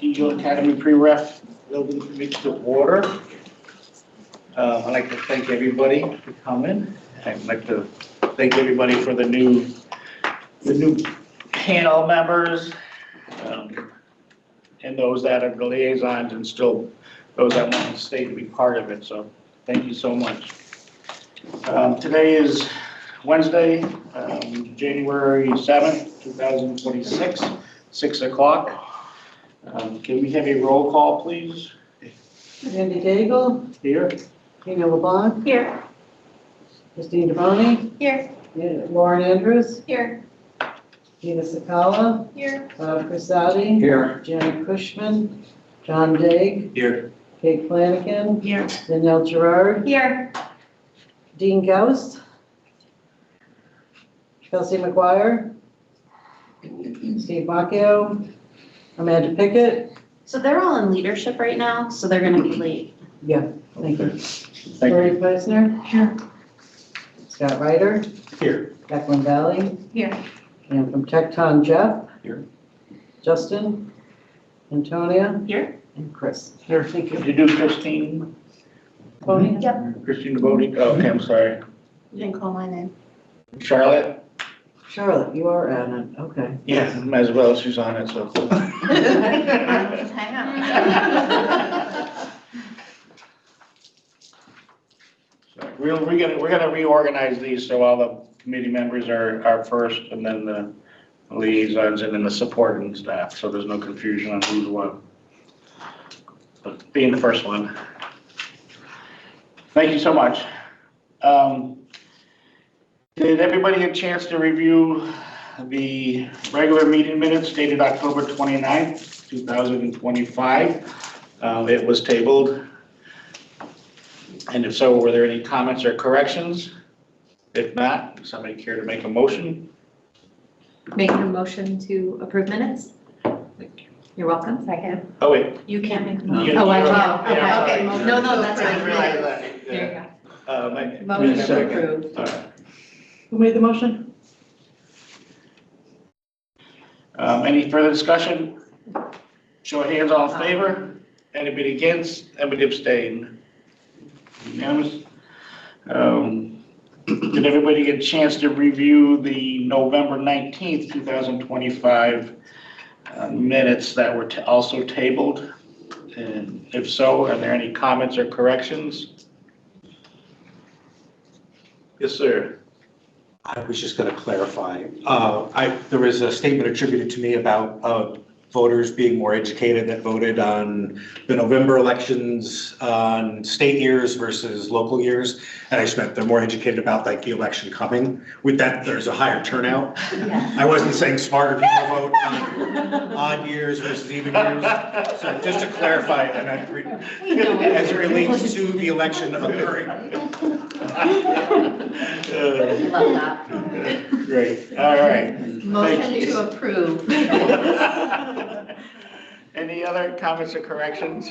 Eagle Academy pre-ref building committee to order. I'd like to thank everybody for coming. I'd like to thank everybody for the new panel members, and those that are the liaisons and still those that want to stay to be part of it. So thank you so much. Today is Wednesday, January 7th, 2026, 6 o'clock. Can we have a roll call, please? Randy Daigle, Here. Tina LeBlanc, Here. Christine DeBoni, Here. Lauren Andrews, Here. Tina Sakala, Here. Bob Crisati, Here. Janet Cushman, John Daig, Here. Kate Flanagan, Here. Danielle Gerard, Here. Dean Gauss, Kelsey McGuire, Steve Macchio, Amanda Pickett. So they're all in leadership right now, so they're gonna be late. Yeah, thank you. Thank Lori Meisner, Here. Scott Ryder, you. Here. Declan Valley, Here. and from Tecton Jeff. Here. Justin, Antonia, Here. and Chris. Here. Thank you. Did you do Christine? Tony? Yep. Christine DeBoni? Oh, okay, I'm sorry. You didn't call my name. Charlotte? Charlotte, you are on it, okay. Yeah, might as well, she's on it, so. Just hang out. We're gonna reorganize these so all the committee members are first, and then the liaisons, and then the supporting staff, so there's no confusion on who's what. But being the first one. Thank you so much. Did everybody get a chance to review the regular meeting minutes dated October 29th, 2025? It was tabled. And if so, were there any comments or corrections? If not, does somebody care to make a motion? Make a motion to approve minutes? You're welcome. Second. Oh, wait. You can't make a You- motion. Oh, I you're- can. yeah, Okay, sorry. okay. No, no, that's I didn't realize right. that. There you go. My- Motion to second. approve. All right. Who made the motion? Any further discussion? Show of hands, all in favor? Anybody against? Anybody abstain? Unanimous? Did everybody get a chance to review the November 19th, 2025 minutes that were also tabled? And if so, are there any comments or corrections? Yes, sir. I was just going to clarify. There was a statement attributed to me about voters being more educated that voted on the November elections on state years versus local years. And I just meant they're more educated about like the election coming. With that, there's a higher turnout. I wasn't saying smarter people vote on odd years versus even years. So just to clarify, and as it relates to the election occurring. Love that. Great, all right. Motion to approve. Any other comments or corrections?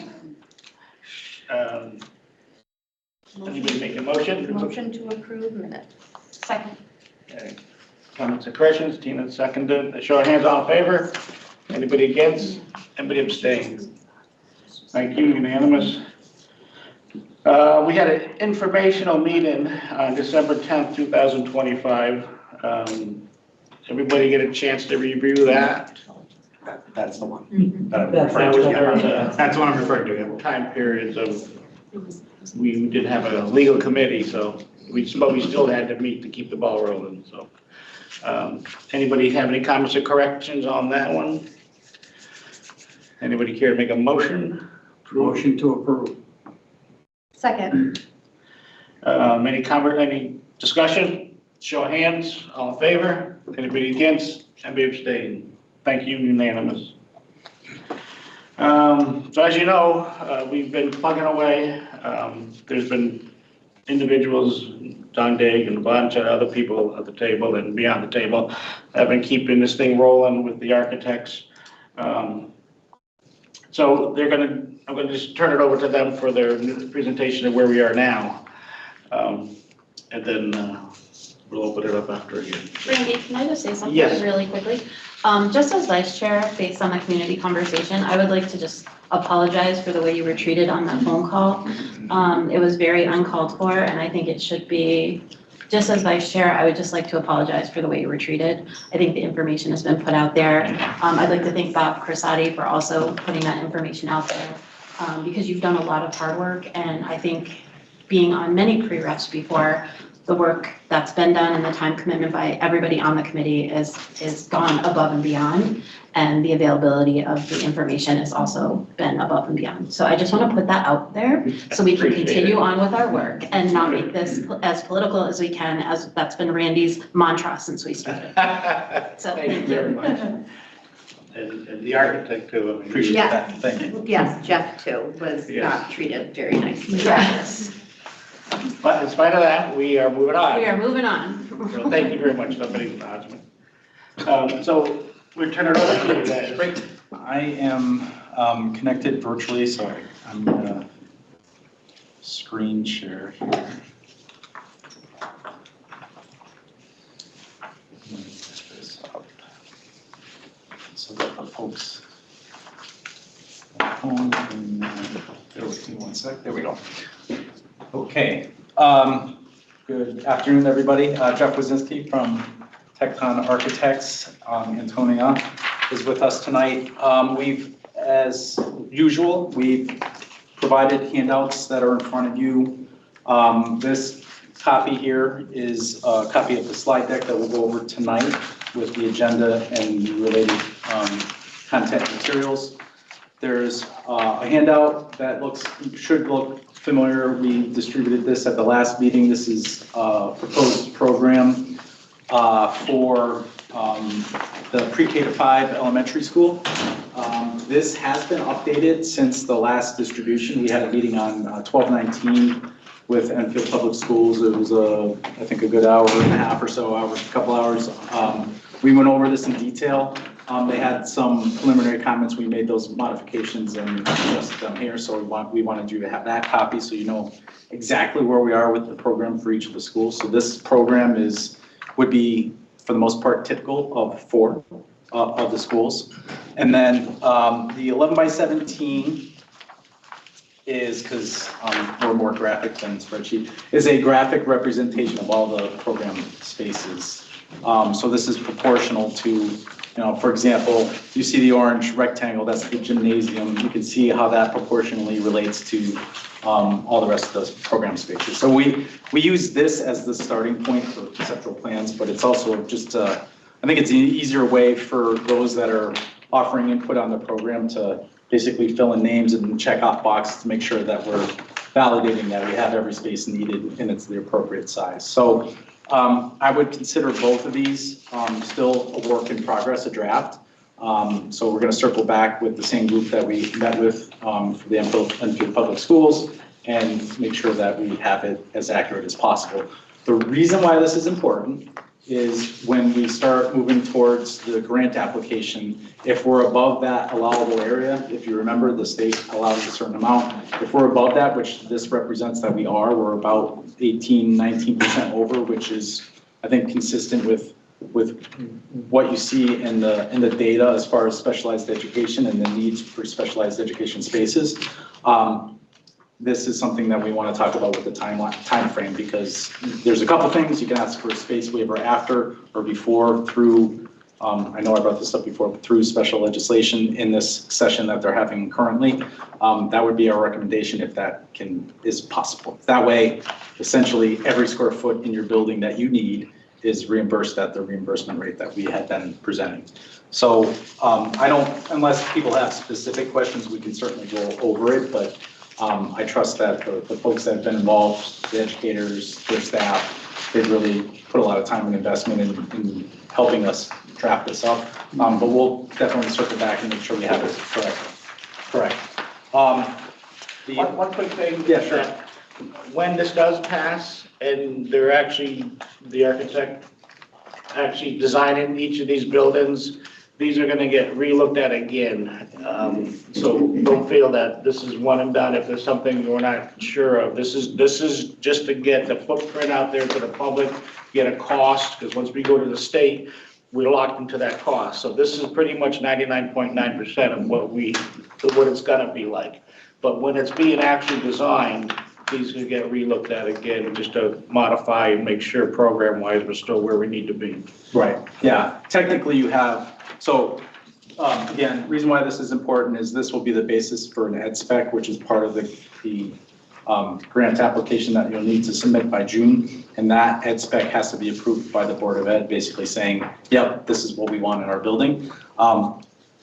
Anybody make a motion? Motion to approve minutes. Second. Okay. Comments or corrections? Tina seconded. Show of hands, all in favor? Anybody against? Anybody abstain? Thank you, unanimous. We had an informational meeting on December 10th, 2025. Everybody get a chance to review that? That's the one. Mhm. I'm That's referring That was to. during Yeah. the That's what I'm referring to. Yeah. time periods of, we didn't have a legal committee, so but we still had to meet to keep the ball rolling, so. Anybody have any comments or corrections on that one? Anybody care to make a motion? Motion to approve. Second. Any discussion? Show of hands, all in favor? Anybody against? Anybody abstain? Thank you, unanimous. So as you know, we've been plugging away. There's been individuals, John Daig and a bunch of other people at the table and beyond the table, have been keeping this thing rolling with the architects. So I'm gonna just turn it over to them for their presentation of where we are now. And then We'll open it up after again. Randy, can I just say something Yes. really quickly? Just as vice chair, based on the community conversation, I would like to just apologize for the way you were treated on that phone call. It was very uncalled for, and I think it should be, just as vice chair, I would just like to apologize for the way you were treated. I think the information has been put out there. I'd like to thank Bob Crisati for also putting that information out there, because you've done a lot of hard work, and I think being on many pre-reps before, the work that's been done and the time commitment by everybody on the committee is gone above and beyond. And the availability of the information has also been above and beyond. So I just want to put that out there so we can Appreciate it. continue on with our work and not make this as political as we can, as that's been Randy's mantra since we started. So Thank you very much. And the architect too. I mean, Appreciate Yeah. that, thank you. Yes, Jeff too was Yes. not treated very nicely. Yes, But in spite of that, we are moving on. we are moving on. Well, thank you very much, somebody acknowledgement. So we turn it over to you guys. Great. I am connected virtually, so I'm gonna screen share here. Let me get this up. So that the folks at home can, bear with me one sec, there we go. Okay, good afternoon, everybody. Jeff Wazinski from Tecton Architects, Antonia is with us tonight. We've, as usual, we've provided handouts that are in front of you. This copy here is a copy of the slide deck that we'll go over tonight with the agenda and related content materials. There's a handout that should look familiar. We distributed this at the last meeting. This is a proposed program for the pre-K to 5 elementary school. This has been updated since the last distribution. We had a meeting on 12/19 with Enfield Public Schools. It was I think a good hour and a half or so, a couple hours. We went over this in detail. They had some preliminary comments. We made those modifications and adjusted them here. So we wanted you to have that copy so you know exactly where we are with the program for each of the schools. So this program would be, for the most part, typical of 4 of the schools. And then the 11/17 is, because we're more graphic than spreadsheet, is a graphic representation of all the program spaces. So this is proportional to, for example, you see the orange rectangle, that's the gymnasium. You can see how that proportionally relates to all the rest of those program spaces. So we use this as the starting point for conceptual plans, but it's also just, I think it's an easier way for those that are offering input on the program to basically fill in names and check off boxes to make sure that we're validating that we have every space needed and it's the appropriate size. So I would consider both of these still a work in progress, a draft. So we're going to circle back with the same group that we met with for the Enfield Public Schools and make sure that we have it as accurate as possible. The reason why this is important is when we start moving towards the grant application, if we're above that allowable area, if you remember, the state allows a certain amount. If we're above that, which this represents that we're about 18, 19% over, which is, I think, consistent with what you see in the data as far as specialized education and the needs for specialized education spaces. This is something that we want to talk about with the time frame, because there's a couple things. You can ask for a space waiver after or before through, I know I brought this up before, but through special legislation in this session that they're having currently. That would be our recommendation if that is possible. That way, essentially, every square foot in your building that you need is reimbursed at the reimbursement rate that we had been presenting. So unless people have specific questions, we can certainly go over it, but I trust that the folks that have been involved, the educators, their staff, they've really put a lot of time and investment in helping us draft this up. But we'll definitely circle back and make sure we have it correct. One quick thing. Yeah, sure. that When this does pass and the architect actually designing each of these buildings, these are gonna get relooked at again. So don't feel that this is one and done if there's something we're not sure of. This is just to get the footprint out there to the public, get a cost, because once we go to the state, we're locked into that cost. So this is pretty much 99.9% of what it's gonna be like. But when it's being actually designed, these will get relooked at again, just to modify and make sure program-wise, we're still where we need to be. Right, yeah. Technically, you have, so, again, reason why this is important is this will be the basis for an ed spec, which is part of the grant application that you'll need to submit by June. And that ed spec has to be approved by the Board of Ed, basically saying, yep, this is what we want in our building.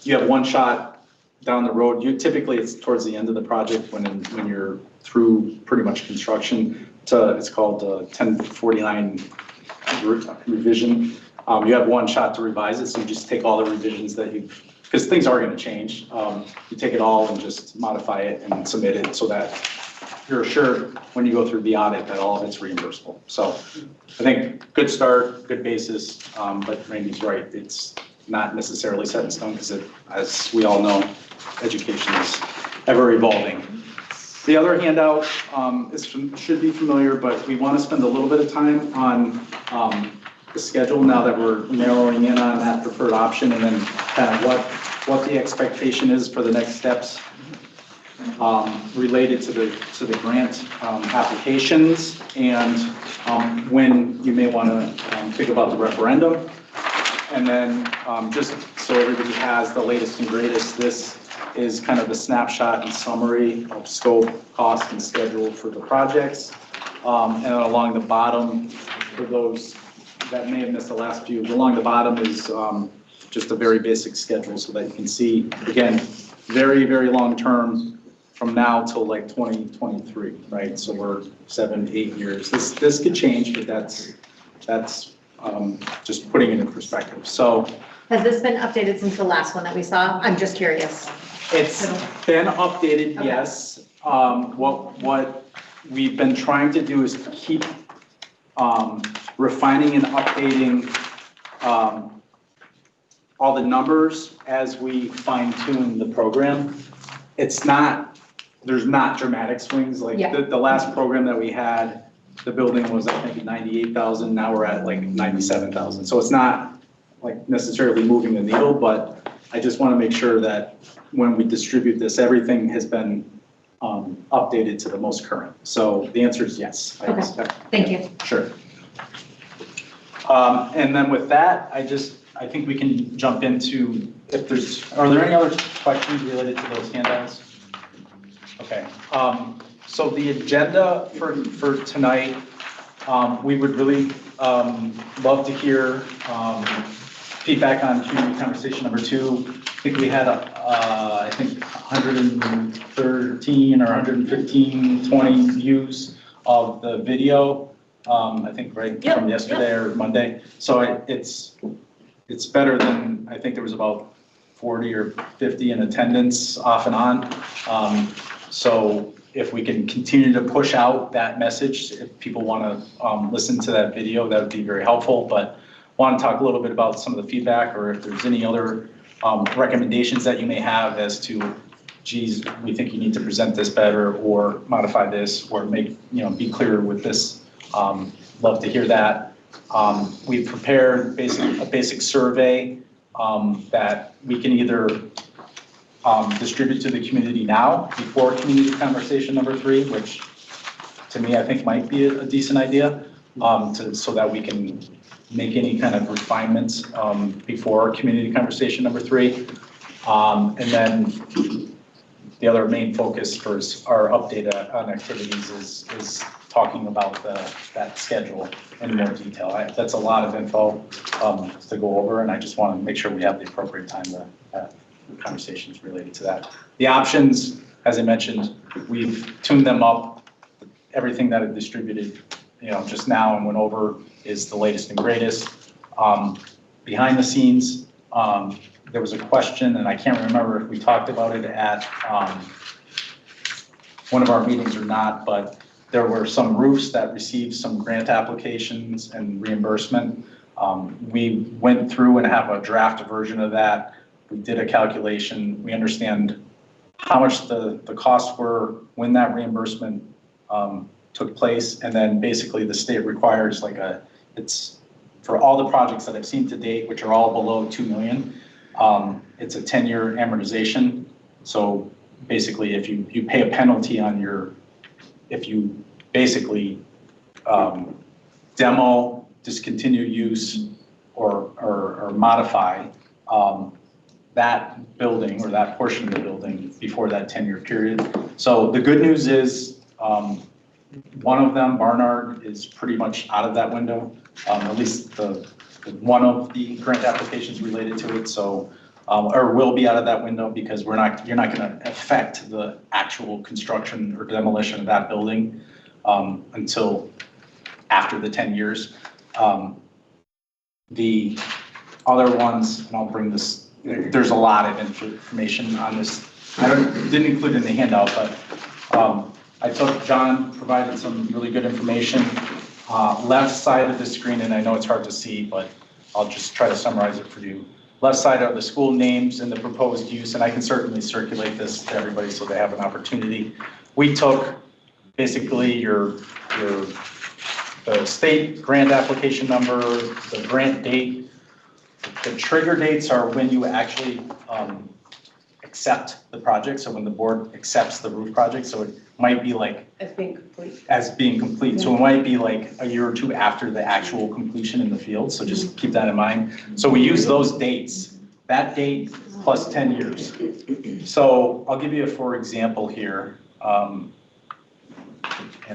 You have one shot down the road. Typically, it's towards the end of the project when you're through pretty much construction. It's called 1049 revision. You have one shot to revise it, so you just take all the revisions that because things are going to change. You take it all and just modify it and submit it so that you're assured when you go through the audit that all of it's reimbursable. So I think good start, good basis, but Randy's right. It's not necessarily set in stone because, as we all know, education is ever evolving. The other handout should be familiar, but we want to spend a little bit of time on the schedule now that we're narrowing in on that preferred option, and then kind of what the expectation is for the next steps related to the grant applications, and when you may want to think about the referendum. And then just so everybody has the latest and greatest, this is kind of the snapshot and summary of scope, cost, and schedule for the projects. And along the bottom, for those that may have missed the last few, along the bottom is just a very basic schedule so that you can see, again, very, very long term from now till like 2023, right? So we're 7-8 years. This could change, but that's just putting it in perspective. So Has this been updated since the last one that we saw? I'm just curious. it's been updated, Okay. yes. What we've been trying to do is keep refining and updating all the numbers as we fine tune the program. There's not dramatic swings. Like Yeah. the last program that we had, the building was, I think, 98,000. Now we're at like 97,000. So it's not like necessarily moving the needle, but I just want to make sure that when we distribute this, everything has been updated to the most current. So the answer is yes. I Okay. expect. Thank you. Sure. And then with that, I think we can jump into, are there any other questions related to those handouts? Okay. So the agenda for tonight, we would really love to hear feedback on community conversation number 2. I think we had, I think 113 or 115, 20 views of the video, I think right from yesterday or Monday. So it's better than, I think there was about 40 or 50 in attendance off and on. So if we can continue to push out that message, if people want to listen to that video, that would be very helpful. But want to talk a little bit about some of the feedback, or if there's any other recommendations that you may have as to, geez, we think you need to present this better or modify this or make, be clearer with this. Love to hear that. We've prepared a basic survey that we can either distribute to the community now before community conversation number 3, which to me, I think might be a decent idea, so that we can make any kind of refinements before community conversation number 3. And then the other main focus for our update on activities is talking about that schedule in more detail. That's a lot of info to go over, and I just want to make sure we have the appropriate time to have conversations related to that. The options, as I mentioned, we've tuned them up. Everything that I've distributed, just now and went over is the latest and greatest. Behind the scenes, there was a question, and I can't remember if we talked about it at one of our meetings or not, but there were some roofs that received some grant applications and reimbursement. We went through and have a draft version of that. We did a calculation. We understand how much the costs were when that reimbursement took place. And then basically the state requires it's for all the projects that I've seen to date, which are all below 2 million, it's a 10-year amortization. So basically if you pay a penalty on if you basically demo, discontinue use, or modify that building or that portion of the building before that 10-year period. So the good news is one of them, Barnard, is pretty much out of that window, at least one of the grant applications related to it. So, or will be out of that window because you're not going to affect the actual construction or demolition of that building until after the 10 years. The other ones, and I'll bring this, there's a lot of information on this. Didn't include it in the handout, but John provided some really good information. Left side of the screen, and I know it's hard to see, but I'll just try to summarize it for you. Left side are the school names and the proposed use, and I can certainly circulate this to everybody so they have an opportunity. We took basically the state grant application number, the grant date. The trigger dates are when you actually accept the project. So when the board accepts the roof project, so it might be like As being complete. as being complete. So it might be like a year or two after the actual completion in the field. So just keep that in mind. So we use those dates, that date plus 10 years. So I'll give you a for example here. And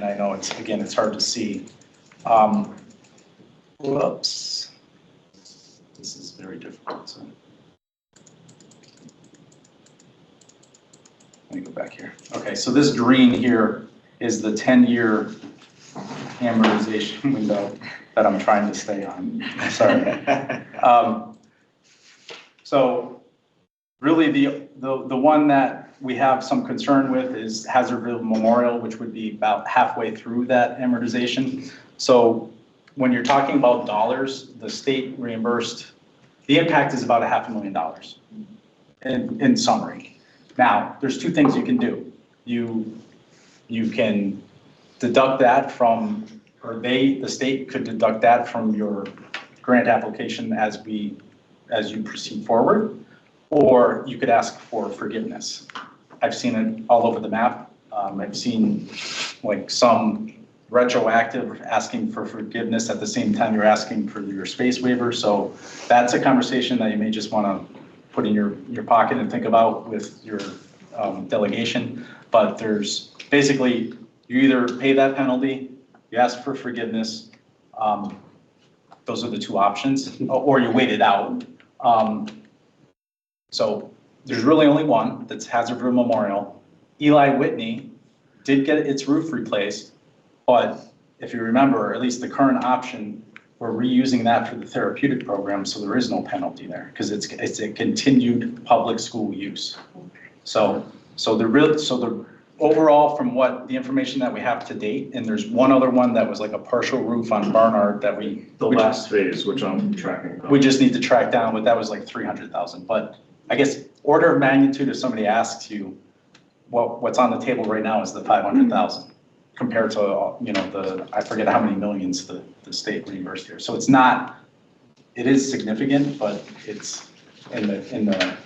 I know it's hard to see. Whoops. This is very difficult. So let me go back here. Okay, so this green here is the 10-year amortization window that I'm trying to stay on. Sorry. So really the one that we have some concern with is Hazardville Memorial, which would be about halfway through that amortization. So when you're talking about dollars, the state reimbursed, the impact is about $500,000 in summary. Now, there's two things you can do. You can deduct that from, or the state could deduct that from your grant application as you proceed forward, or you could ask for forgiveness. I've seen it all over the map. I've seen like some retroactive asking for forgiveness at the same time you're asking for your space waiver. So that's a conversation that you may just want to put in your pocket and think about with your delegation. But there's basically, you either pay that penalty, you ask for forgiveness. Those are the two options, or you wait it out. So there's really only one, that's Hazardville Memorial. Eli Whitney did get its roof replaced, but if you remember, at least the current option, we're reusing that for the therapeutic program, so there is no penalty there because it's a continued public school use. So the overall, from what the information that we have to date, and there's one other one that was like a partial roof on Barnard that The last phase, which I'm tracking. we just need to track down, but that was like 300,000. But I guess order of magnitude, if somebody asks you, what's on the table right now is the 500,000 compared to, I forget how many millions the state reimbursed here. So it is significant, but it's in the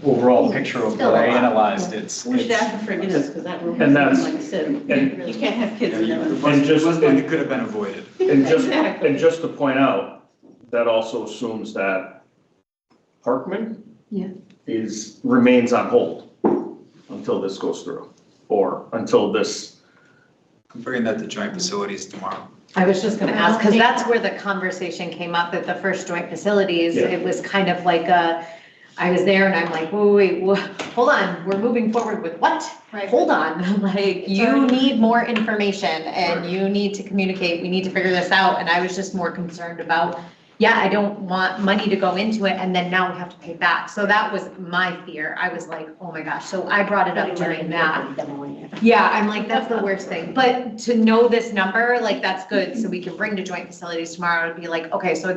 overall picture of what I analyzed, it's. We should ask for forgiveness because that roof And is that's- like Sid. and- You can't have kids in there. And just, It could have been avoided. Exactly. and just to point out, that also assumes that Parkman Yeah. remains on hold until this goes through, or until this. I'm bringing that to joint facilities tomorrow. I was just gonna ask, because that's where the conversation came up at the first joint facilities. Yeah. It was kind of like I was there and I'm like, wait, hold on, we're moving forward with what? Right. Hold on, like, you need more information and you need to communicate, we need to figure this out. And I was just more concerned about, yeah, I don't want money to go into it and then now we have to pay back. So that was my fear. I was like, oh my gosh, so I brought it up during that. Yeah, I'm like, that's the worst thing. But to know this number, like, that's good. So we can bring to joint facilities tomorrow and be like, okay, so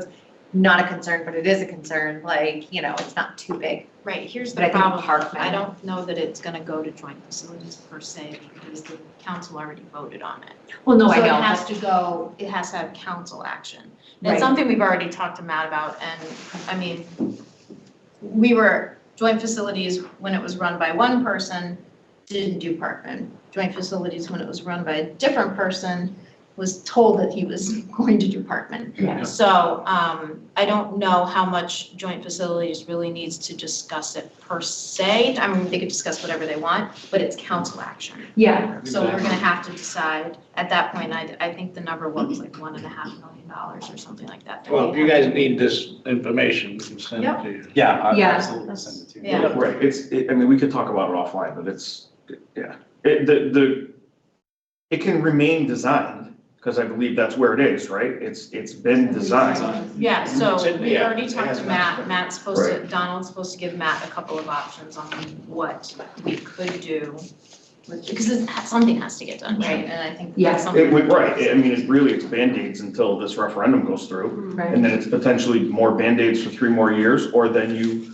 not a concern, but it is a concern, like, it's not too big. Right, here's But I the think problem. Parkman- I don't know that it's gonna go to joint facilities per se, because the council already voted on it. Well, no, I So it know. has to go, it has to have council action. And Right. it's something we've already talked to Matt about, and, I mean, we were, joint facilities, when it was run by one person, didn't do Parkman. Joint facilities, when it was run by a different person, was told that he was going to do Parkman. Yeah. So, I don't know how much joint facilities really needs to discuss it per se. I mean, they could discuss whatever they want, but it's council action. Yeah, So we're gonna have to decide, at that point, I think the number was like $1.5 million or something like that. Well, if you guys need this information, we can send it Yep. to you. Yeah, I Yeah. absolutely send it to you. Yeah. Right, I mean, we could talk about it offline, but yeah. It can remain designed, because I believe that's where it is, right? It's been designed. Yeah, so It's in- we yeah, already it talked has to been. Matt, Matt's supposed to, Right. Donald's supposed to give Matt a couple of options on what we could do. Because something has to get done, right? And I think Yeah. that's something. It would, right, I mean, it's Band-Aids until this referendum goes through, right. and then it's potentially more Band-Aids for 3 more years, or then you,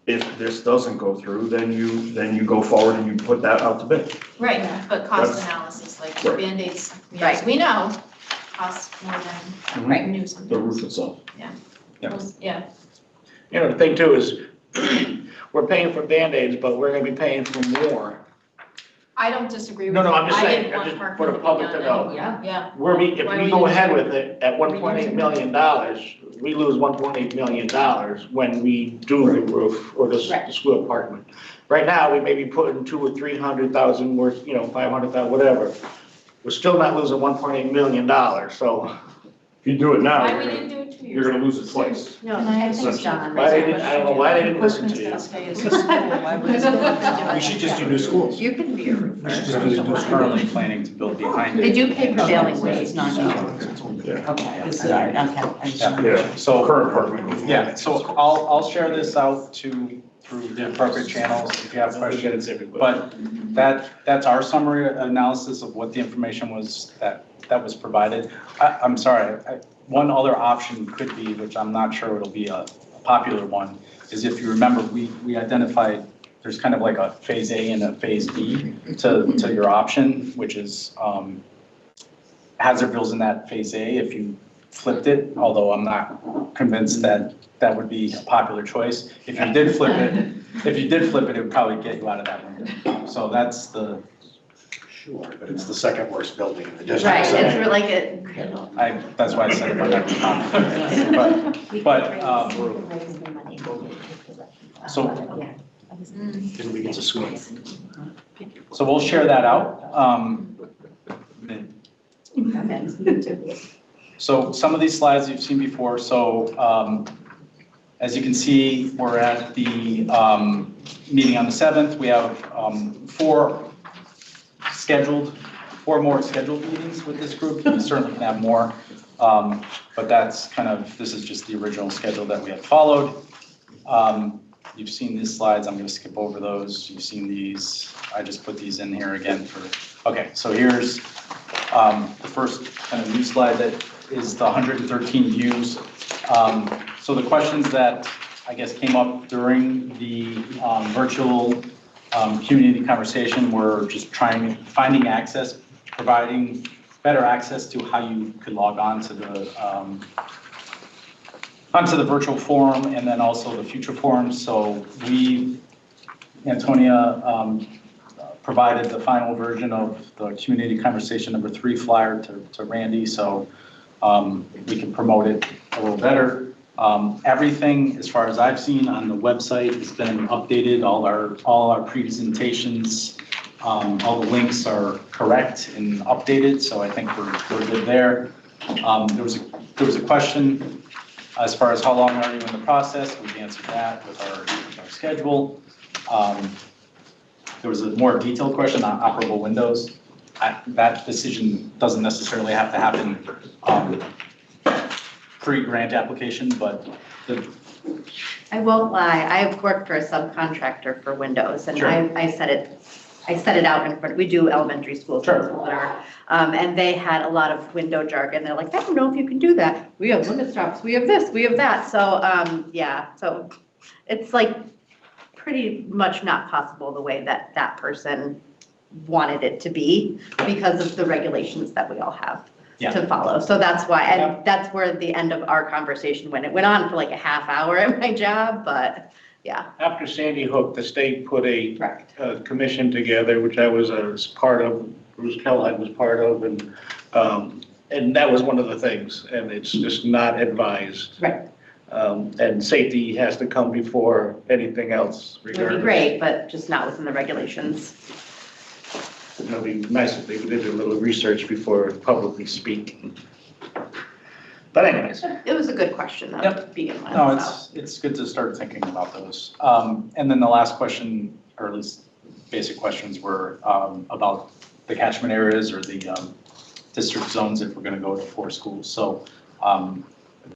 if this doesn't go through, then you go forward and you put that out to bid. Right, but cost That's- analysis, like Right. Band-Aids, yes, Right. we know, costs more than Right. new The sometimes. roof itself. Yeah. Yeah, You know, the thing too is, we're paying for Band-Aids, but we're gonna be paying for more. I don't disagree with No, you. no, I'm just I saying, didn't want just Parkman for the to be public to done know. anyway. Yeah, If Why we we go didn't- ahead with it at $1.8 million, we lose $1.8 million when we do the roof or the Right. school apartment. Right now, we may be putting 200,000 or 300,000 worth, 500,000, whatever. We're still not losing $1.8 million, so If you do it now, why we didn't do it 2 years you're gonna ago? lose it twice. No, I think John. why they didn't, I don't know why they didn't listen to you. Parkman's gonna stay as a school, why would it? We should just do new schools. You can be a roofer. We're currently planning to build behind They it. do pay prevailing wage, not you. Yeah. Okay, sorry, okay. I just- Yeah, so current part. Yeah, so I'll share this out through the appropriate channels if you have questions. But that's our summary analysis of what the information was that was provided. I'm sorry, one other option could be, which I'm not sure it'll be a popular one, is if you remember, we identified, there's kind of like a phase A and a phase B to your option, which is Hazardville's in that phase A if you flipped it, although I'm not convinced that that would be a popular choice. If you did flip it, it would probably get you out of that window. So that's the, Sure, but it's the second worst building in the district. Right, so- it's for like a. that's why I said if I'm not confident. But, so Then we get to school. So we'll share that out. So some of these slides you've seen before, so as you can see, we're at the meeting on the 7th. We have four more scheduled meetings with this group. We certainly can have more, but that's kind of, this is just the original schedule that we have followed. You've seen these slides, I'm going to skip over those. You've seen these, I just put these in here again for, okay, so here's the first kind of new slide that is the 113 views. So the questions that I guess came up during the virtual community conversation were just finding access, providing better access to how you could log on to onto the virtual forum and then also the future forums. So Antonia provided the final version of the community conversation number 3 flyer to Randy, so we can promote it a little better. Everything, as far as I've seen on the website, has been updated. All our presentations, all the links are correct and updated, so I think we're good there. There was a question as far as how long are you in the process. We've answered that with our schedule. There was a more detailed question on operable windows. That decision doesn't necessarily have to happen pre-grant application, but I won't lie, I've worked for a subcontractor for windows, and Sure. I said it I set it out in front, we do elementary schools. Sure. Whatever. And they had a lot of window jargon. They're like, I don't know if you can do that. We have limit stops, we have this, we have that. So, yeah, so it's like pretty much not possible the way that that person wanted it to be because of the regulations that we all have Yeah. to follow. So that's why, Yeah. and that's where the end of our conversation went. It went on for like a half hour at my job, but yeah. After Sandy Hook, the state put a Correct. commission together, which I was part of, Bruce Kellogg was part of, and that was one of the things, and it's just not advised. Right. And safety has to come before anything else It would regardless. be great, but just not within the regulations. It'd be nice if they did a little research before publicly speaking. But anyways, It was a good question though, Yep. to begin with. No, so. it's good to start thinking about those. And then the last question, or at least basic questions were about the catchment areas or the district zones if we're gonna go to 4 schools. So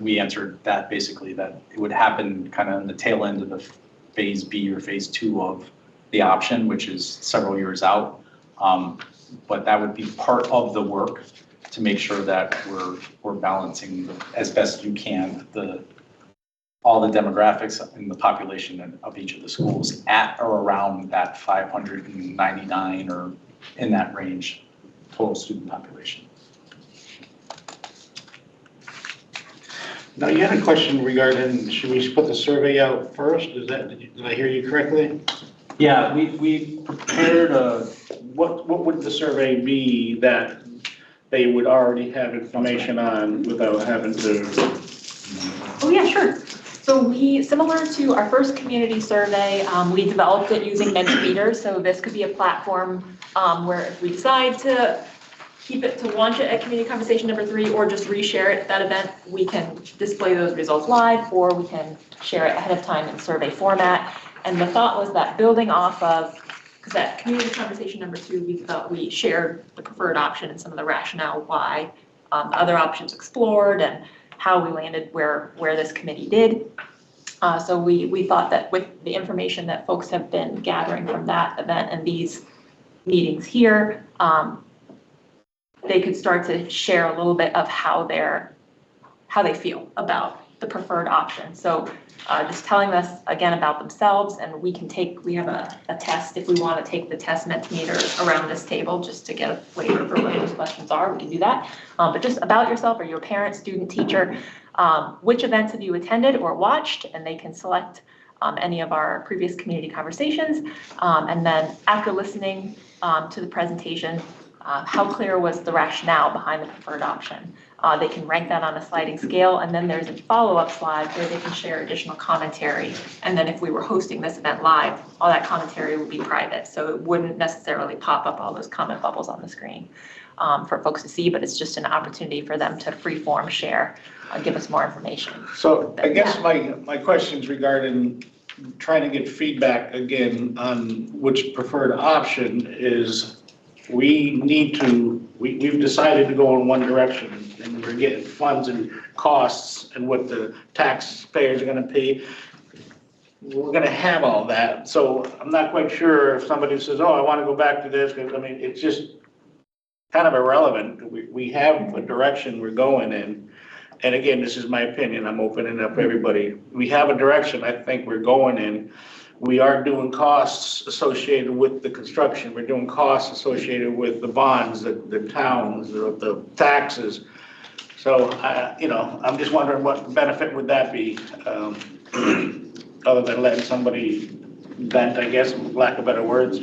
we answered that basically, that it would happen kind of in the tail end of the phase B or phase 2 of the option, which is several years out. But that would be part of the work to make sure that we're balancing as best you can all the demographics and the population of each of the schools at or around that 599 or in that range total student population. now you had a question regarding, should we put the survey out first? Did I hear you correctly? Yeah, we prepared What would the survey be that they would already have information on without having to? Oh, yeah, sure. So we, similar to our first community survey, we developed it using Mentimeter. So this could be a platform where if we decide to keep it, to launch it at Community Conversation number 3, or just reshare it at that event, we can display those results live, or we can share it ahead of time in survey format. And the thought was that building off of, because at Community Conversation number 2, we thought we shared the preferred option and some of the rationale why the other options explored and how we landed where this committee did. So we thought that with the information that folks have been gathering from that event and these meetings here, they could start to share a little bit of how they feel about the preferred option. So just telling us again about themselves, and we have a test if we want to take the test Mentimeter around this table just to get a flavor for what those questions are, we can do that. But just about yourself, or your parent, student, teacher, which events have you attended or watched, and they can select any of our previous community conversations. And then after listening to the presentation, how clear was the rationale behind the preferred option? They can rank that on a sliding scale, and then there's a follow-up slide where they can share additional commentary. And then if we were hosting this event live, all that commentary would be private, so it wouldn't necessarily pop up all those comment bubbles on the screen for folks to see, but it's just an opportunity for them to free-form share, give us more information. So I guess my question's regarding trying to get feedback again on which preferred option is. We've decided to go in one direction, and we're getting funds and costs and what the taxpayers are gonna pay. We're gonna have all that, so I'm not quite sure if somebody says, oh, I wanna go back to this, because I mean, it's just kind of irrelevant. We have a direction we're going in, and again, this is my opinion, I'm opening up for everybody. We have a direction I think we're going in. We are doing costs associated with the construction. We're doing costs associated with the bonds, the towns, the taxes. So, I'm just wondering what benefit would that be, other than letting somebody vent, I guess, for lack of better words.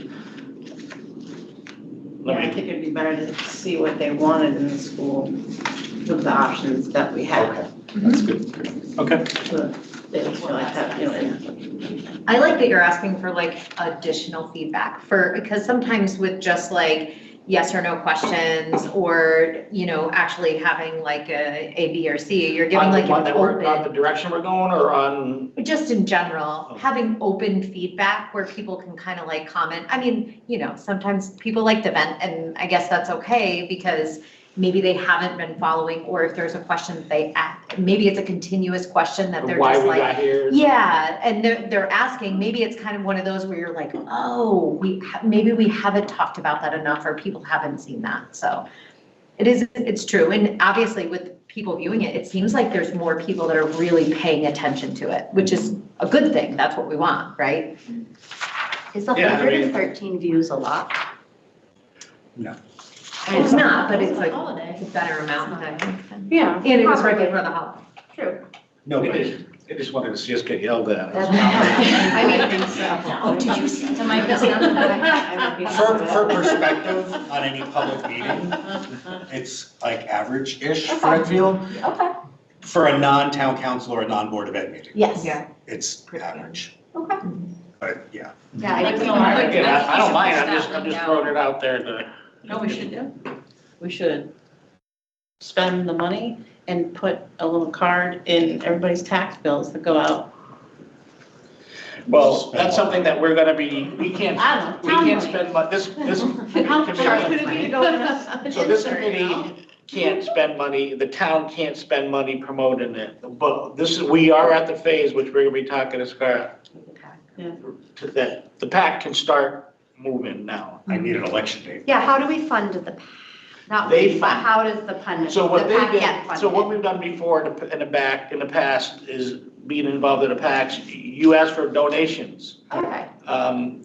Yeah, I think it'd be better to see what they wanted in the school with the options that we have. Okay, that's good. Okay. So they don't feel like that, I like that you're asking for like additional feedback because sometimes with just like yes or no questions or, actually having like a B or C, you're giving like an On the open, direction we're going, or on? just in general, having open feedback where people can kind of like comment. I mean, sometimes people like to vent and I guess that's okay because maybe they haven't been following, or if there's a question that they ask, maybe it's a continuous question that they're Why just we like, got here. yeah, and they're asking, maybe it's kind of one of those where you're like, oh, maybe we haven't talked about that enough, or people haven't seen that, so. It's true, and obviously with people viewing it, it seems like there's more people that are really paying attention to it, which is a good thing, that's what we want, right? Is the Yeah, I mean- 113 views a lot? It's not, but it's like, Holiday. it's a better amount, I think. Yeah. And it was right before the holiday. True. Nobody. They just wanted to see us get yelled at. I would think so. Oh, did you see? Am I missing something? For perspective on any public meeting, it's like average-ish for Enfield. Okay. For a non-town council or a non-board of ed meeting, Yes. Yeah. it's average. Okay. But yeah, Yeah, I Again, think. I don't mind, I'm just throwing it out there to. No, we should do. We should spend the money and put a little card in everybody's tax bills that go out. Well, that's something that we're gonna be, we can't, I don't we know. can't spend, but this How committee- far could it be to go in a? So this committee can't spend money, the town can't spend money promoting it. But we are at the phase, which we're gonna be talking to Scott, Yeah. that the PAC can start moving now. I need an election date. Yeah, how do we fund the, not They we, but fund. how does the fund, So the what they PAC did, get funded? so what we've done before in the past is being involved in the PACs, you ask for donations. Okay, Um,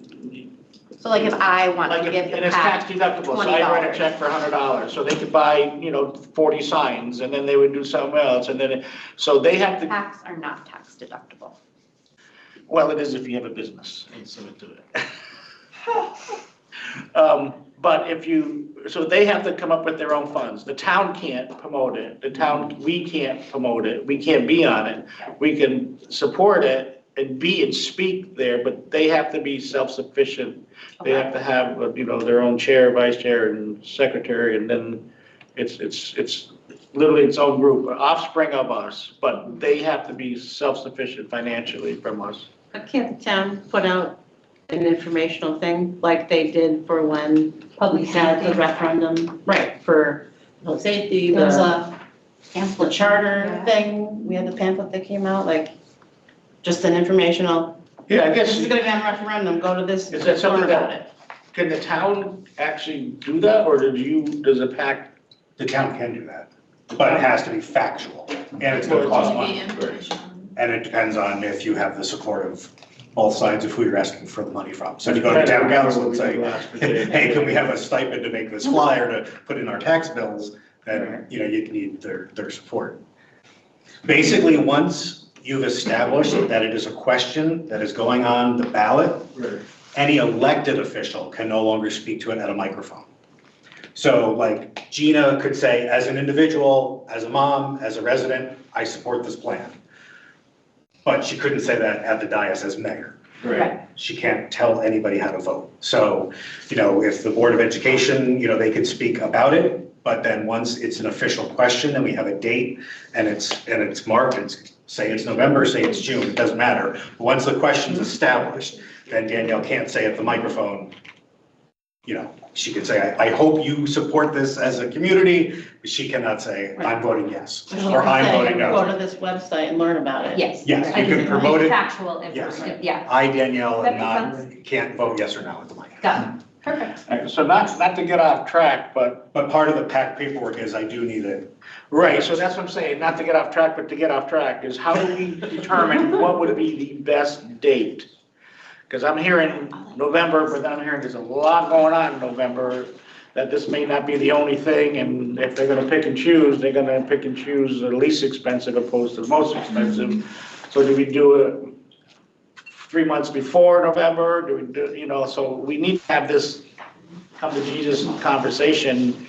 so like if I want Like, to give and the it's tax PAC, deductible, so I write a $20. check for $100, so they could buy, 40 signs, and then they would do something else, and then, so they have to, PACs are not tax deductible. well, it is if you have a business, and so to it. But if you, so they have to come up with their own funds, the town can't promote it, we can't promote it, we can't be on it. We can support it and be and speak there, but they have to be self-sufficient. They have to have, their own chair, vice chair, and secretary, and then it's literally its own group, offspring of us, but they have to be self-sufficient financially from us. But can't the town put out an informational thing like they did for when we had the referendum? Right, for public safety, There was the a pamphlet. charter Yeah. thing, we had the pamphlet that came out, like, just an informational, Yeah, I this guess, is gonna be on referendum, go to this, is that something learn about that, it. can the town actually do that, or does a PAC? The town can do that, but it has to be factual, and it's gonna cost money. And it depends on if you have the support of both sides of who you're asking for the money from. So if you go to town council and say, hey, can we have a stipend to make this flyer to put in our tax bills, then, you need their support. Basically, once you've established that it is a question that is going on the ballot, any elected official can no longer speak to it at a microphone. So like Gina could say, as an individual, as a mom, as a resident, I support this plan. But she couldn't say that at the dais as mayor. Right. She can't tell anybody how to vote. So, if the Board of Education, they could speak about it, but then once it's an official question and we have a date and it's marked, say it's November, say it's June, it doesn't matter. Once the question's established, then Danielle can't say at the microphone, she could say, I hope you support this as a community, but she cannot say, I'm voting yes, or I'm voting Go no. to this website and learn about it. Yes. Yes, I you can just- promote it. Factual Yes. information, yeah, I, Danielle, That am makes not, can't vote yes or no at the mic. got it, perfect. Right, so not to get off track, but, But part of the PAC paperwork is I do need it. right, so that's what I'm saying, not to get off track, but to get off track, is how do we determine what would be the best date? Because I'm hearing November, but then I'm hearing there's a lot going on in November, that this may not be the only thing, and if they're gonna pick and choose, they're gonna pick and choose the least expensive opposed to the most expensive. So do we do it 3 months before November? Do we do, so we need to have this come to Jesus conversation.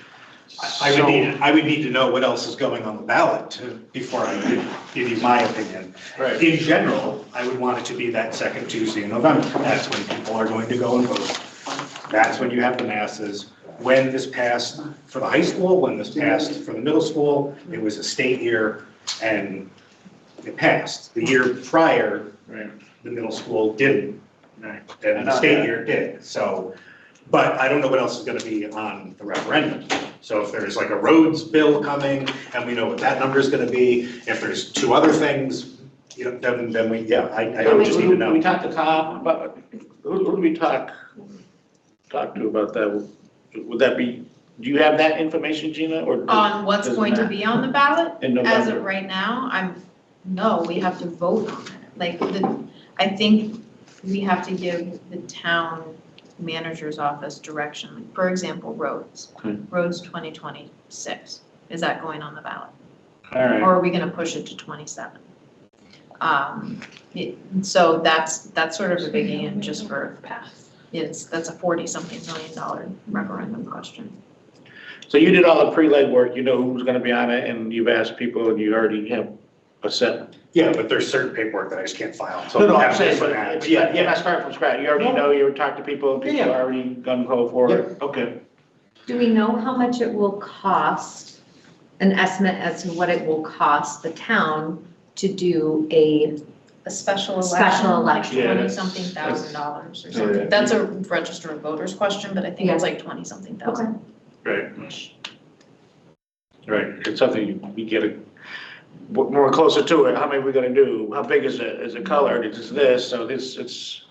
I would need to know what else is going on the ballot before I could give you my opinion. Right. In general, I would want it to be that second Tuesday in November. That's when people are going to go and vote. That's when you have the masses. When this passed for the high school, when this passed for the middle school, it was a state year and it passed. The year prior, Right. the middle school didn't, Right. and the state year did. So But I don't know what else is gonna be on the referendum. So if there's like a roads bill coming, and we know what that number is gonna be, if there's two other things, you know, then we, yeah, I just need to We know. talked to Tom about, who do we talk to about that? Would that be, do you have that information, Gina, or? On what's doesn't going to matter? be on the ballot, In as November? of right now, no, we have to vote on it. Like, I think we have to give the town manager's office direction. Like, for example, roads. Okay. Roads 2026, is that going on the ballot? All right, Or are we gonna push it to 27? So that's sort of a biggie, and just for, that's a $40-something million referendum question. so you did all the pre-leg work, you know who's gonna be on it, and you've asked people, and you already have a set. Yeah, but there's certain paperwork that I just can't file. So No, I'm have saying, for but that. you're not starting from scratch, you already know, you talked to people, people Yeah. are already gung ho for it, okay. Do we know how much it will cost, an estimate as to what it will cost the town to do a Special Special election, Yeah, like that's- $20-something thousand dollars or Yeah. something. That's a register of voters question, but I think it's like $20-something thousand. Right. Right, it's something we get more closer to it, how many we gonna do, how big is it, is it colored, is this, so this, it's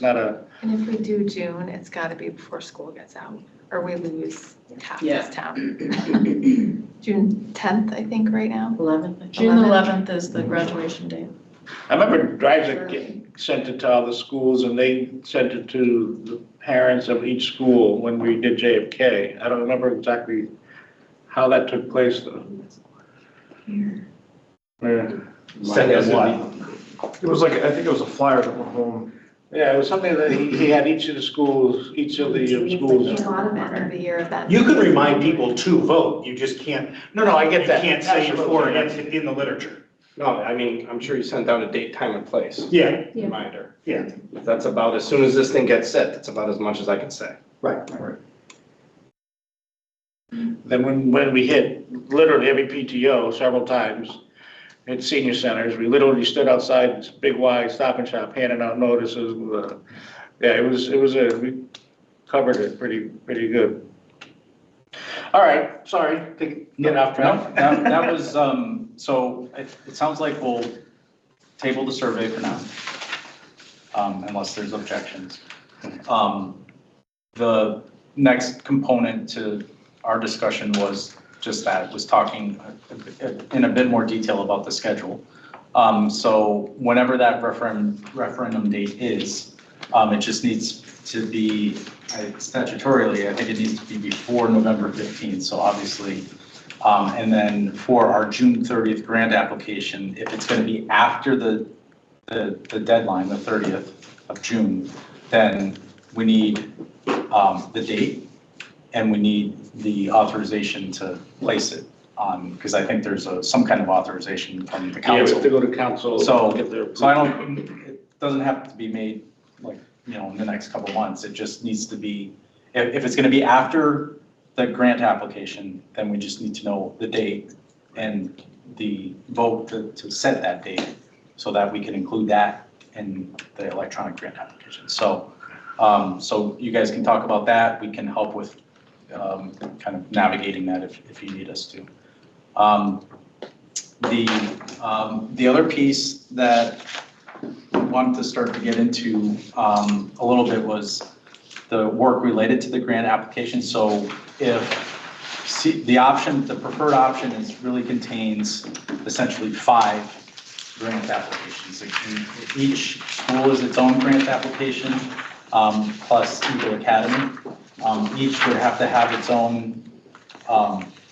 not a, And if we do June, it's gotta be before school gets out, or we lose half Yeah. this town. June 10th, I think, right now. 11th. June 11th is the graduation date. I remember Dreiser sent it to all the schools, and they sent it to the parents of each school when we did JFK, I don't remember exactly how that took place, though. Yeah. Send us what? It was like, I think it was a flyer that went home. Yeah, it was something that he had each of the schools, schools. A lot of end of the year events. You can remind people to vote, you just can't, No, I get you that. can't say you're for or Absolutely. against it in the literature. No, I mean, I'm sure you sent out a date, time, and place Yeah, reminder. yeah. That's about, as soon as this thing gets set, that's about as much as I can say. Right. Then when we hit literally every PTO several times at senior centers, we literally stood outside this big wide Stop and Shop handing out notices. Yeah, we covered it pretty good. All right, sorry to get off track. No, that was, so it sounds like we'll table the survey for now, unless there's objections. The next component to our discussion was just that, was talking in a bit more detail about the schedule. So whenever that referendum date is, it just needs to be, statutorily, I think it needs to be before November 15th, so obviously. And then for our June 30th grant application, if it's going to be after the deadline, the 30th of June, then we need the date, and we need the authorization to place it on, because I think there's some kind of authorization from the Yeah, we have council. to go to council. So- get their. So it doesn't have to be made like, in the next couple months. It just needs to be, if it's gonna be after the grant application, then we just need to know the date and the vote to set that date so that we can include that in the electronic grant application. So, so you guys can talk about that. We can help with kind of navigating that if you need us to. The other piece that I wanted to start to get into a little bit was the work related to the grant application. So if the preferred option really contains essentially 5 grant applications. Each school is its own grant application, plus Eagle Academy. Each would have to have its own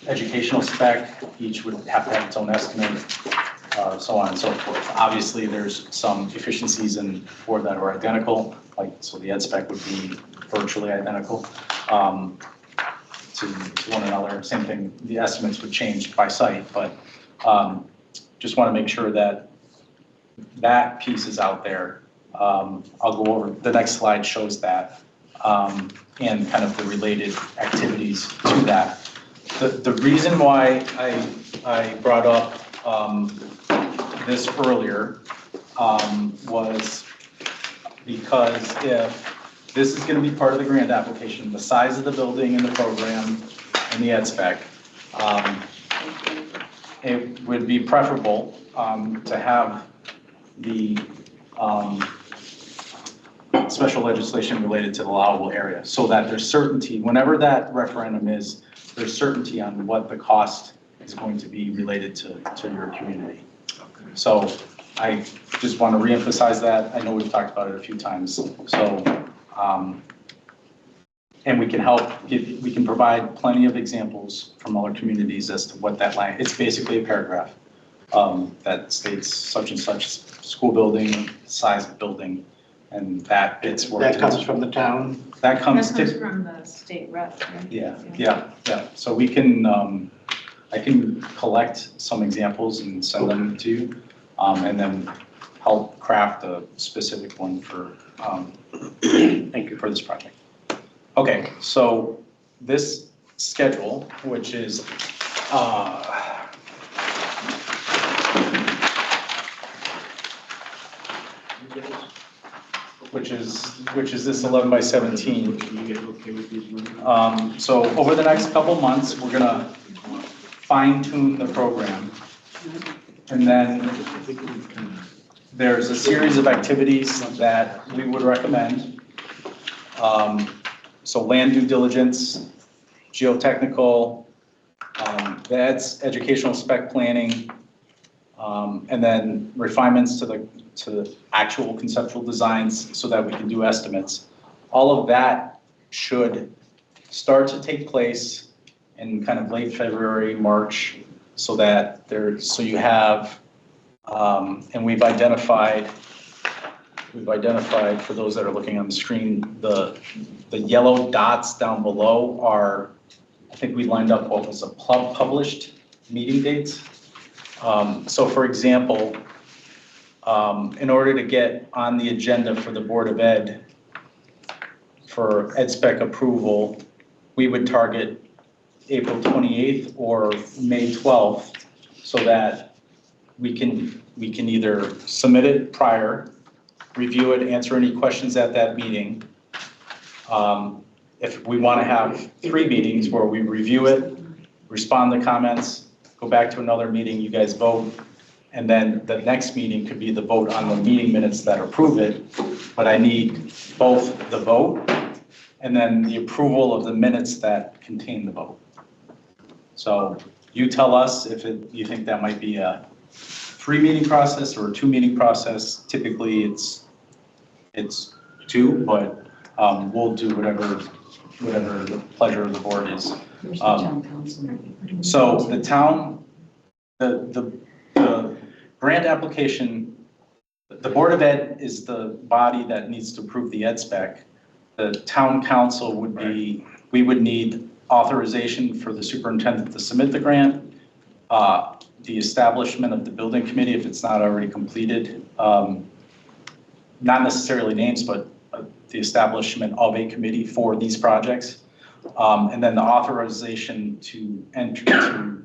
educational spec, each would have to have its own estimate, so on and so forth. Obviously, there's some efficiencies in 4 that are identical, so the ed spec would be virtually identical to one another. Same thing, the estimates would change by site, but just want to make sure that that piece is out there. I'll go over, the next slide shows that, and kind of the related activities to that. The reason why I brought up this earlier was because if this is gonna be part of the grant application, the size of the building and the program and the ed spec. It would be preferable to have the special legislation related to the allowable area, so that there's certainty, whenever that referendum is, there's certainty on what the cost is going to be related to your community. So I just want to reemphasize that. I know we've talked about it a few times, so, and we can we can provide plenty of examples from other communities as to what that line, it's basically a paragraph that states such and such school building, size of building, and that it's worked. That comes from the town? That comes from the state rep, right? Yeah. So we can, I can collect some examples and send them to you, and then help craft a specific one for, thank you for this project. Okay, so this schedule, which is, which is this 11 by 17. So over the next couple months, we're gonna fine tune the program. And then there's a series of activities that we would recommend. So land due diligence, geotechnical, that's educational spec planning, and then refinements to the actual conceptual designs so that we can do estimates. All of that should start to take place in kind of late February, March, so that so you have, and we've identified for those that are looking on the screen, the yellow dots down below are, I think we lined up what was a published meeting dates. So for example, in order to get on the agenda for the Board of Ed for EdSpec approval, we would target April 28th or May 12th so that we can either submit it prior, review it, answer any questions at that meeting. If we want to have 3 meetings where we review it, respond to comments, go back to another meeting, you guys vote, and then the next meeting could be the vote on the meeting minutes that approve it. But I need both the vote and then the approval of the minutes that contain the vote. So you tell us if you think that might be a 3-meeting process or a 2-meeting process. Typically it's 2, but we'll do whatever the pleasure of the board is. So the town, the grant application, the Board of Ed is the body that needs to approve the ed spec. The town council would be, we would need authorization for the superintendent to submit the grant, the establishment of the building committee if it's not already completed, not necessarily names, but the establishment of a committee for these projects, and then the authorization to enter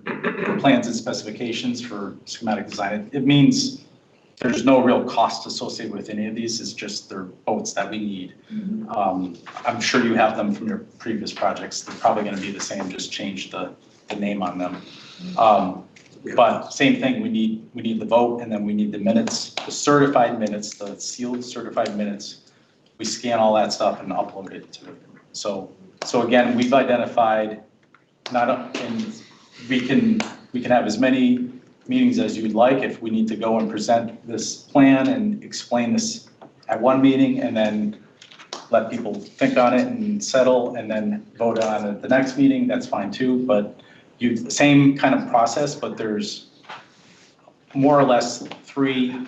into plans and specifications for schematic design. It means there's no real cost associated with any of these. It's just they're votes that we need. I'm sure you have them from your previous projects. They're probably going to be the same, just change the name on them. But same thing, we need the vote, and then we need the minutes, the certified minutes, the sealed certified minutes. We scan all that stuff and upload it to it. So again, we've identified and we can have as many meetings as you'd like if we need to go and present this plan and explain this at one meeting and then let people think on it and settle and then vote on it at the next meeting, that's fine too. But same kind of process, but there's more or less 3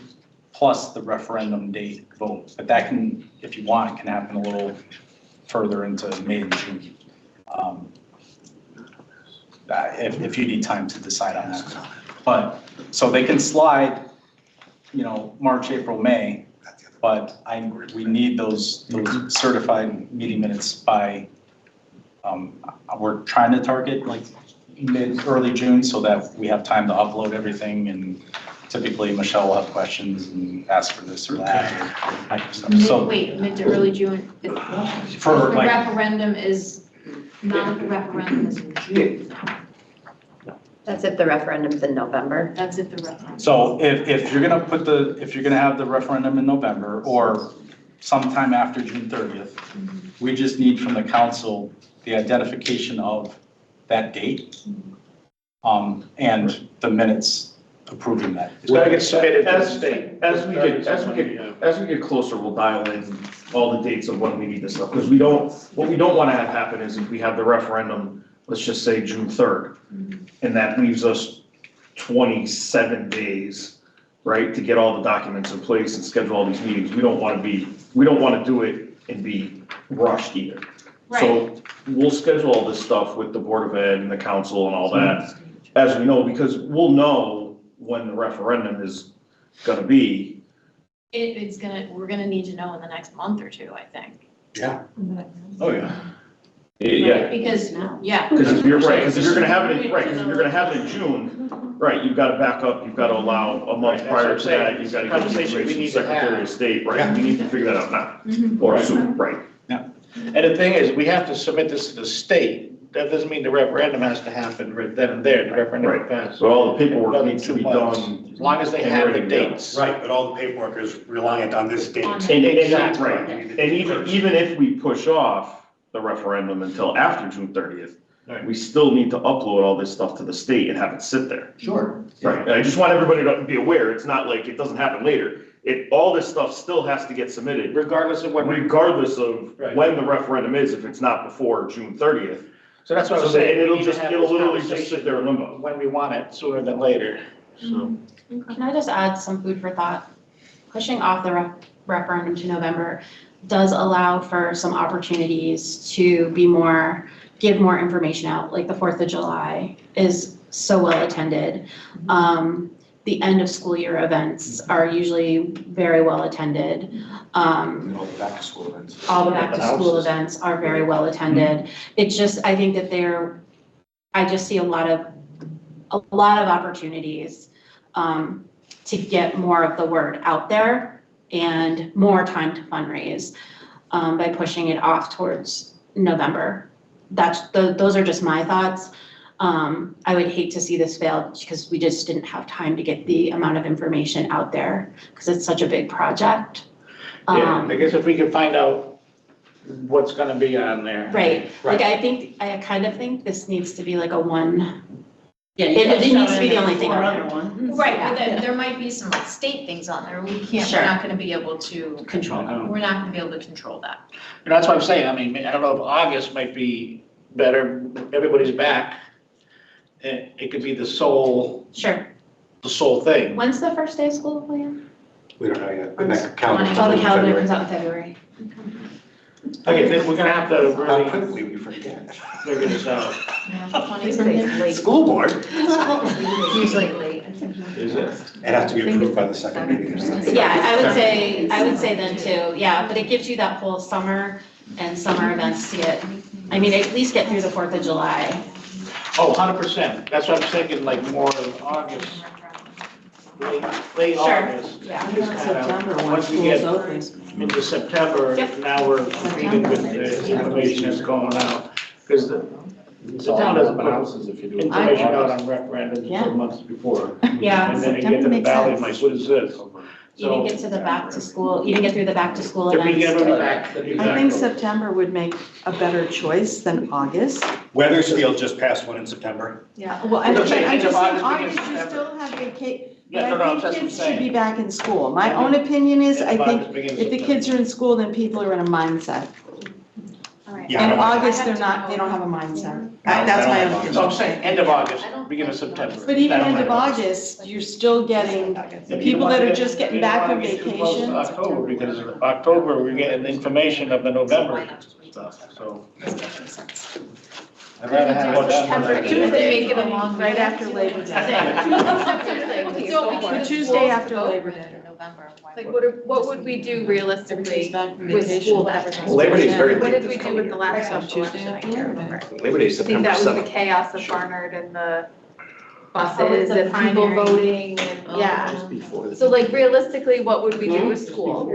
plus the referendum date vote. But that can, if you want, it can happen a little further into May and June. If you need time to decide on that. But, so they can slide, March, April, May, but we need those certified meeting minutes by, we're trying to target like early June so that we have time to upload everything and typically Michelle will have questions and ask for this or that, or that kind of stuff. So Mid to early June. for The like, referendum is, non-referendum is in June. That's if the referendum's in November. That's if the referendum. so if you're gonna if you're gonna have the referendum in November or sometime after June 30th, we just need from the council the identification of that date, and the minutes approving that. It's gotta get submitted to the state. As we get closer, we'll dial in all the dates of when we need this stuff, because what we don't wanna have happen is if we have the referendum, let's just say June 3rd, and that leaves us 27 days, right, to get all the documents in place and schedule all these meetings. We don't wanna do it and be rushed either. So we'll schedule all this stuff with the Board of Ed and the council and all that, as we know, because we'll know when the referendum is gonna be. We're gonna need to know in the next month or two, I think. Oh, yeah. Yeah, Because, yeah. because if you're gonna have it in June, right, you've gotta back up, you've gotta allow a month Right, prior that's to what I'm that, you've gotta get Conversation we information need from to Secretary have. of State, right, we need to figure that out now, or soon, right. And the thing is, we have to submit this to the state. That doesn't mean the referendum has to happen right then and there, the referendum Right. passed. So all the paperwork Another needs to 2 be months. done. As long as they and have the ready to go. dates. Right, but all the paperwork is reliant on this date. Exactly. Right, and even if we push off the referendum until after June 30th, Right. we still need to upload all this stuff to the state and have it sit there. Sure. Right, and I just want everybody to be aware, it's not like it doesn't happen later. All this stuff still has to get submitted, Regardless of when we, regardless of Right. when the referendum is, if it's not before June 30th. so that's what I'm So saying. it'll we need to just, have it'll this literally just conversation sit there in limbo. when we want it, sooner than later, so. Can I just add some food for thought? Pushing off the referendum to November does allow for some opportunities to give more information out, like the 4th of July is so well attended. The end of school year events are usually very well attended. And all the back to school events. All the back to school events are very well attended. It's just, I think that I just see a lot of opportunities to get more of the word out there and more time to fundraise by pushing it off towards November. Those are just my thoughts. I would hate to see this fail because we just didn't have time to get the amount of information out there because it's such a big project. Yeah, I guess if we can find out what's gonna be on there. Right, like I kind of think this needs to be like a one, Yeah, it needs to be the only thing on there. Other one. Right, but there might be some like state things on there, Sure. we're not gonna be able to, Control. we're not gonna be able to control that. And that's what I'm saying, I mean, I don't know if August might be better, everybody's back. It could be the sole thing. When's the first day of school, William? We don't know yet. The next calendar. Oh, the calendar February. comes out in February. Okay, then we're gonna have to How really quickly we forget. figure this out. School board, Usually late. Is it? it has to be approved by the second meeting. Yeah, I would say then too, yeah, but it gives you that whole summer and summer events to at least get through the 4th of July. Oh, 100%, that's what I'm thinking, like more of August, late Sure. August. Yeah. Just kind of- September, when Once we school's get open. into September, Yep. now we're dealing with the information that's going out. Because the town doesn't put information out on referendums Yeah. until months before. Yeah. And then you get to the ballot, like, what is this? You didn't get to the back to school, you didn't get through the back to school To begin events. with, back, I think exactly. September would make a better choice than August. Weathersfield just passed one in September. Yeah, well, I'm It'll take I'm just saying, August, August, beginning you of still have vacation. Yeah, no, But I that's what think I'm kids should be saying. back in school. My own opinion is, I think August, beginning of if the September. kids are in school, then people are in a mindset. Yeah, I In don't- August, they don't have a mindset. That's my own So I'm opinion. saying, end of August, beginning of September. But even end of August, you're still getting the people that are just getting back from vacation. October, because October, we're getting information of the November stuff, so. I'd rather have it done. September, even if they make it a long. Right after Labor Day. The Tuesday after Labor Day. Like, what would we do realistically back from with vacation. school that? Labor Day's very What late did we this do coming with the year. last Right, special Tuesday election? I after can't Labor Day. remember. Labor Day, I think September that was the 7th. chaos of Barnard and the buses the and people primary. voting and, Oh. yeah. So like realistically, what would we do with school?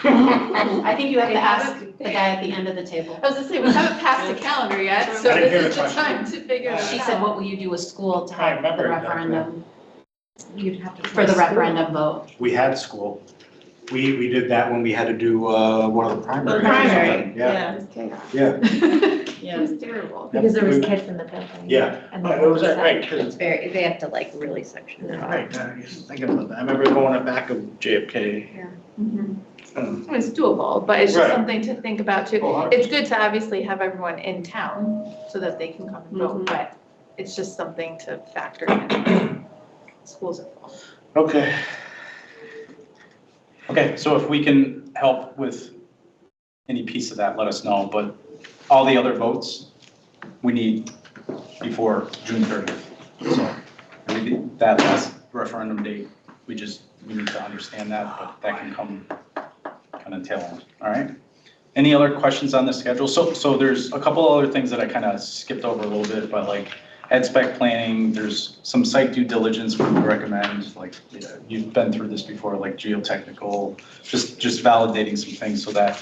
I think you have to ask the guy at the end of the table. I was gonna say, we haven't passed a calendar yet, so I didn't hear this is the the question. time to figure this out. She said, what will you do with school to I have remember the that, yeah. referendum, You'd have to. for the referendum vote? We had school. We did that when we had to do one of the primaries. The primary, Yeah, yeah. yeah. It was terrible. Because there was kids in the building. Yeah. And What was that, right, 'cause- It's very, they have to like really section it off. Right, I was thinking about that. I remember going to the back of JFK. Mhm. Um, It's doable, but it's just Right. something to think about too. Oh, It's good to obviously have everyone in town so that they can come and vote, but it's just something to factor in. Schools are full. Okay. Okay, so if we can help with any piece of that, let us know, but all the other votes, we need before June 30th. So that last referendum date, we need to understand that, but that can come kind of tail end, all right? Any other questions on the schedule? So there's a couple other things that I kind of skipped over a little bit, but like ed spec planning, there's some site due diligence we would recommend, like you've been through this before, like geotechnical, just validating some things so that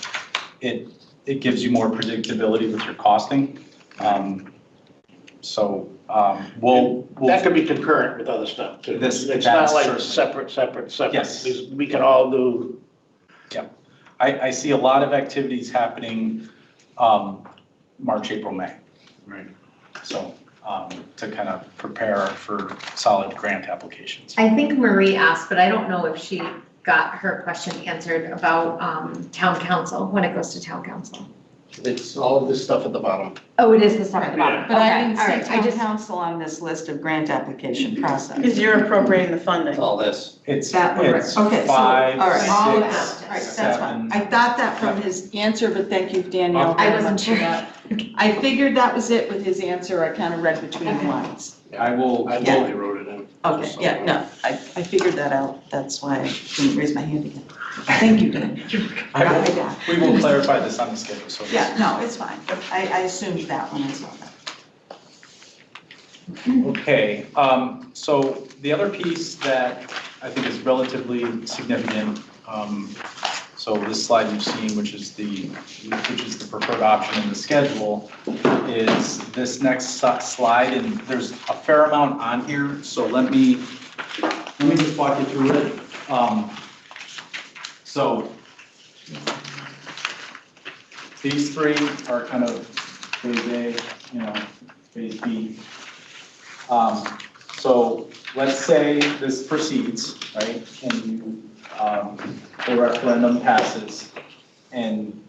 it gives you more predictability with your costing. We'll. That could be concurrent with other stuff too. This- It's not that's like certainly- separate. Yes. Because we can all do, I see a lot of activities happening, March, April, May. Right. So, to kind of prepare for solid grant applications. I think Marie asked, but I don't know if she got her question answered about town council, when it goes to town council. it's all of this stuff at the bottom. Oh, it is the stuff at the bottom. But I Okay, didn't all see right, I town just, council on this list of grant application process. Because you're appropriating the funding. It's all this. It's That one, right. it's Okay, so, five, all right. All of six, that. All right, that's seven. fine. I thought that from his answer, but thank you, Danielle. I very wasn't much sure. for that. I figured that was it with his answer. I kind of read between the lines. I will, I Yeah. totally wrote it in. Okay, yeah, no, I figured that out. That's why I didn't raise my hand again. Thank you, Dan. I will- we will clarify this on the schedule, so. Yeah, no, it's fine. I assumed that when I saw that. Okay, so the other piece that I think is relatively significant, so this slide you've seen, which is the preferred option in the schedule, is this next slide, and there's a fair amount on here, so let me just walk you through it. So these three are kind of phase A, phase B. So let's say this proceeds, right, and the referendum passes, and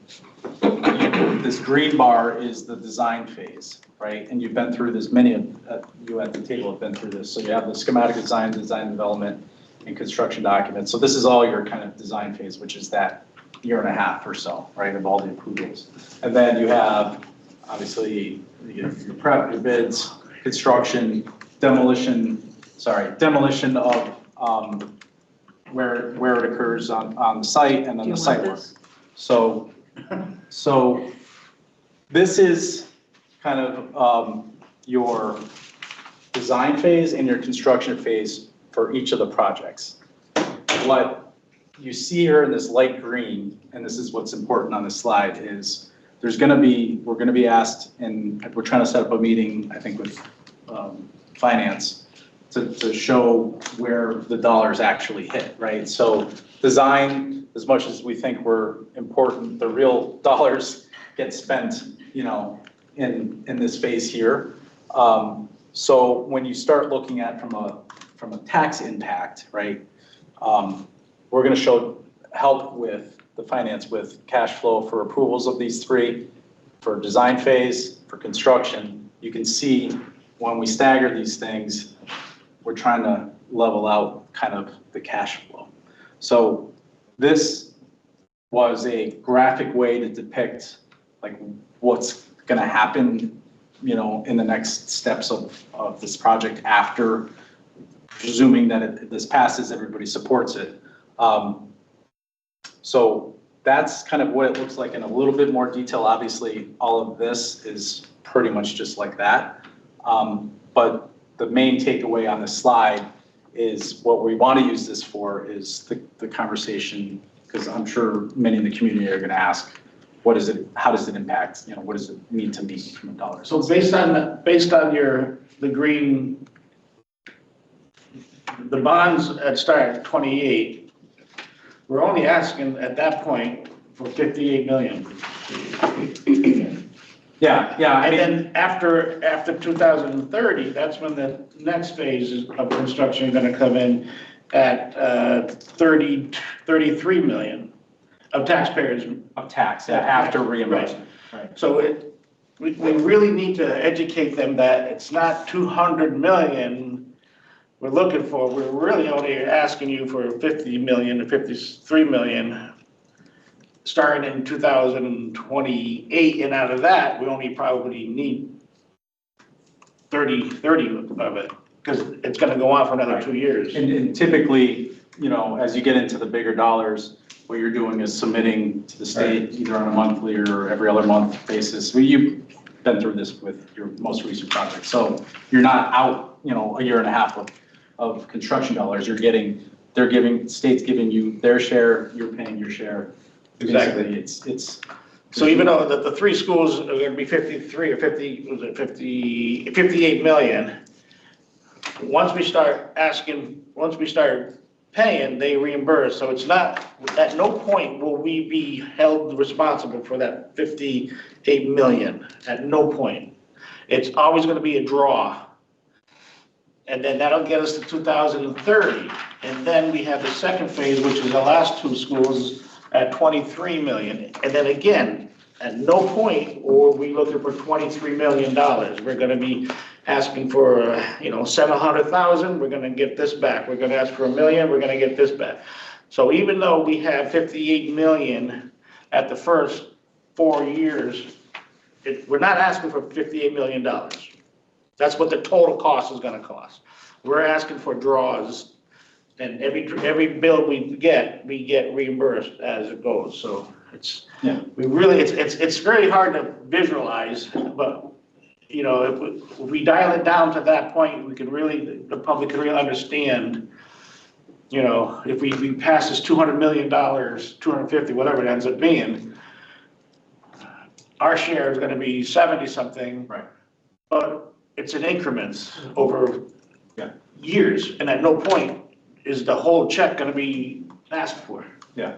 this green bar is the design phase, right? And you've been through this, many of you at the table have been through this. So you have the schematic design, design development, and construction documents. So this is all your kind of design phase, which is that year and a half or so, right, of all the approvals. And then you have, obviously, your prep, your bids, construction, demolition of where it occurs on the site, and then the site work. So this is kind of your design phase and your construction phase for each of the projects. What you see here in this light green, and this is what's important on this slide, is we're gonna be asked, and we're trying to set up a meeting, I think, with finance to show where the dollars actually hit, right? So design, as much as we think we're important, the real dollars get spent, in this phase here. So when you start looking at from a tax impact, right? We're gonna help with the finance with cash flow for approvals of these three, for design phase, for construction. You can see when we stagger these things, we're trying to level out kind of the cash flow. So this was a graphic way to depict like what's gonna happen, in the next steps of this project after, presuming that this passes, everybody supports it. So that's kind of what it looks like in a little bit more detail. Obviously, all of this is pretty much just like that. But the main takeaway on the slide is what we want to use this for is the conversation, because I'm sure many in the community are going to ask, what is it, how does it impact, what does it mean to me from a dollar? So based on the green, the bonds at start at 28, we're only asking at that point for 58 million. Yeah, I And mean, then after 2030, that's when the next phase of construction is gonna come in at 33 million of taxpayers. of tax, after reimbursement. So we really need to educate them that it's not 200 million we're looking for. We're really only asking you for 50 million to 53 million starting in 2028, and out of that, we only probably need 30 of it, because it's gonna go on for another 2 years. And typically, as you get into the bigger dollars, what you're doing is submitting to the state either on a monthly or every other month basis. Well, you've been through this with your most recent project, so you're not out, a year and a half of construction dollars. State's giving you their share, you're paying your share. Exactly. Basically, it's. So even though the three schools are gonna be 53 or 58 million, once we start paying, they reimburse. So it's not, at no point will we be held responsible for that 58 million, at no point. It's always gonna be a draw. And then that'll get us to 2030. And then we have the second phase, which is the last two schools at 23 million. And then again, at no point will we looking for $23 million. We're gonna be asking for, 700,000, we're gonna get this back. We're gonna ask for $1 million, we're gonna get this back. So even though we have 58 million at the first 4 years, we're not asking for $58 million. That's what the total cost is gonna cost. We're asking for draws, and every bill we get reimbursed as it goes. So it's very hard to visualize, but if we dial it down to that point, the public can really understand. If we pass this $200 million, 250, whatever it ends up being, our share is gonna be 70 something. Right. But it's in increments over years, and at no point is the whole check gonna be asked for. Yeah.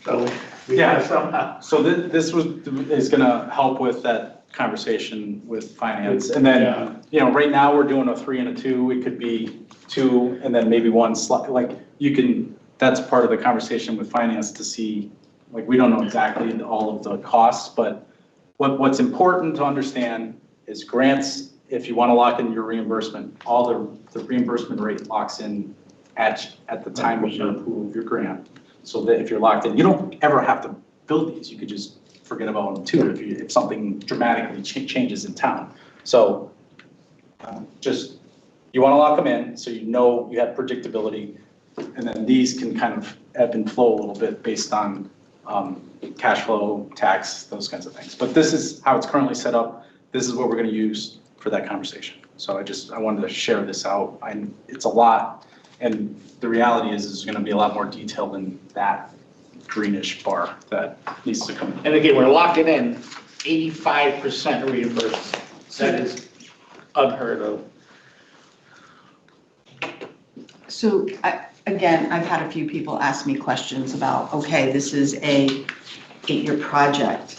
So we gotta somehow. So this is gonna help with that conversation with finance. And then, right now, we're doing a 3 and a 2. It could be 2 and then maybe 1 that's part of the conversation with finance to see, we don't know exactly all of the costs, but what's important to understand is grants, if you want to lock in your reimbursement, all the reimbursement rate locks in at the time of your approval of your grant. So that if you're locked in, you don't ever have to build these. You could just forget about them too if something dramatically changes in town. So you want to lock them in so you have predictability, and then these can kind of ebb and flow a little bit based on cash flow, tax, those kinds of things. But this is how it's currently set up. This is what we're going to use for that conversation. So I wanted to share this out. It's a lot, and the reality is going to be a lot more detail than that greenish bar that needs to come in. And again, we're locking in 85% reimbursement. That is unheard of. So again, I've had a few people ask me questions about, okay, this is a 8-year project.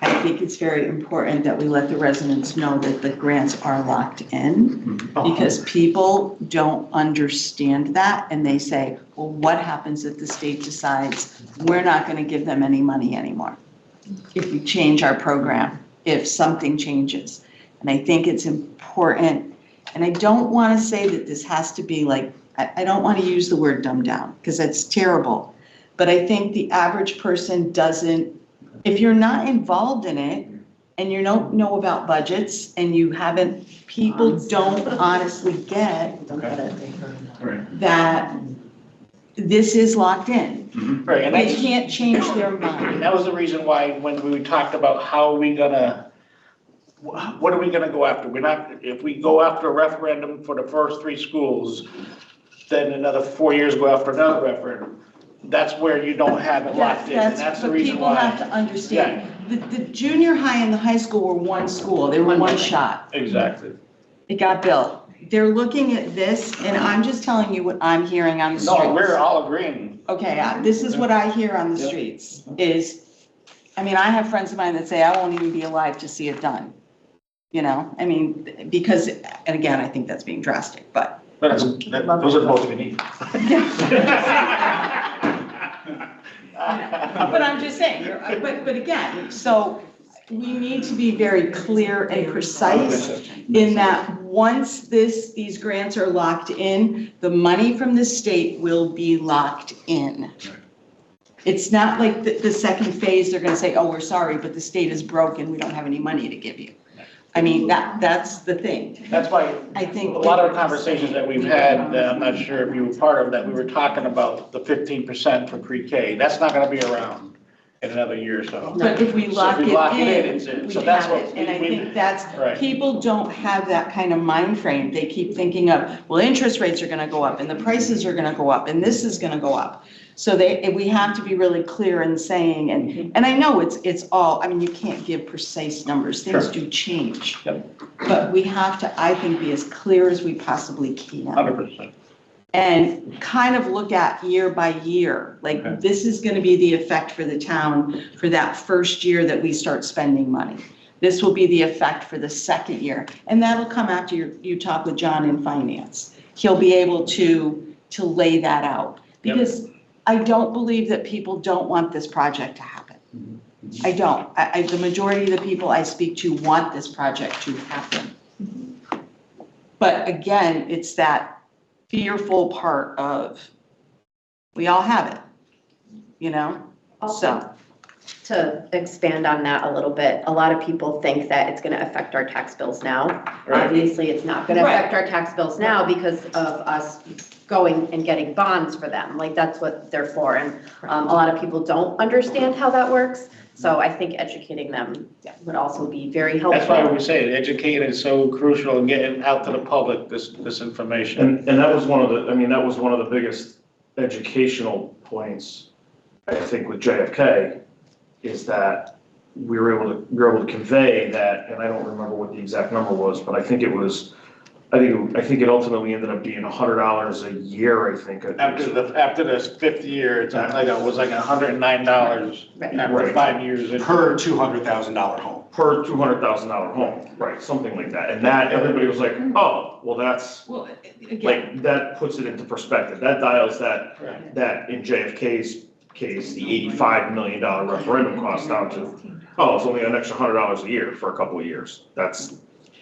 I think it's very important that we let the residents know that the grants are locked in, because people don't understand that, and they say, well, what happens if the state decides we're not going to give them any money anymore? If we change our program, if something changes. And I think it's important, and I don't want to say that this has to be I don't want to use the word dumbed down, because that's terrible. But I think the average person doesn't, if you're not involved in it and you don't know about budgets and people don't honestly get that this is locked in. Right, and They can't change their And mind. that was the reason why when we talked about how are we gonna what are we gonna go after? We're not, if we go after a referendum for the first 3 schools, then another 4 years go after another referendum. That's where you don't have it locked in, and that's the but reason people have to why. understand, the junior high and the high school were one school, they were one shot. Exactly. It got built. They're looking at this, and I'm just telling you what I'm hearing on the streets. No, we're all agreeing. Okay, this is what I hear on the Yep. streets, is, I mean, I have friends of mine that say, I won't even be alive to see it done. You know, I mean, because, and again, I think that's being drastic, but. But those are the most we need. But I'm just saying, but again, so we need to be very clear and precise in that once these grants are locked in, the money from the state will be locked in. It's not like the second phase, they're gonna say, oh, we're sorry, but the state is broken, we don't have any money to give you. I mean, that's the thing. That's why I think. a lot of the conversations that we've had, I'm not sure if you were part of that, we were talking about the 15% for pre-K. That's not gonna be around in another year or so. But if we lock it in, it's in. we So that's have what it, and I we- think that's, Right. people don't have that kind of mind frame. They keep thinking of, well, interest rates are gonna go up, and the prices are gonna go up, and this is gonna go up. So we have to be really clear in saying, and I know it's all, I mean, you can't give precise numbers, things Sure. do change. Yep. But we have to, I think, be as clear as we possibly can. 100%. And kind of look at year by year, like Okay. this is gonna be the effect for the town for that first year that we start spending money. This will be the effect for the second year, and that'll come after you talk with John in finance. He'll be able to lay that out. Yep. Because I don't believe that people don't want this project to happen. I don't. The majority of the people I speak to want this project to happen. But again, it's that fearful part of, we all have it, you know? So, To expand on that a little bit, a lot of people think that it's gonna affect our tax bills now. Right. Obviously, it's not gonna Right. affect our tax bills now because of us going and getting bonds for them. Like, that's what they're for. And a lot of people don't understand how that works. So I think educating them would also be very helpful. That's why we say educating is so crucial in getting out to the public this information. And that was one of the, I mean, that was one of the biggest educational points, I think, with JFK, is that we were able to convey that, and I don't remember what the exact number was, but I think it was, I think it ultimately ended up being $100 a year, I think. After the 5th year, it's like, it was like $109 after Right. 5 years. Per $200,000 home. Per $200,000 home, right, something like that. And that, everybody was like, oh, well, that's, well, again, like, that puts it into perspective. That dials that Right. in JFK's case, the $85 million referendum cost down to, oh, it's only an extra $100 a year for a couple of years. That's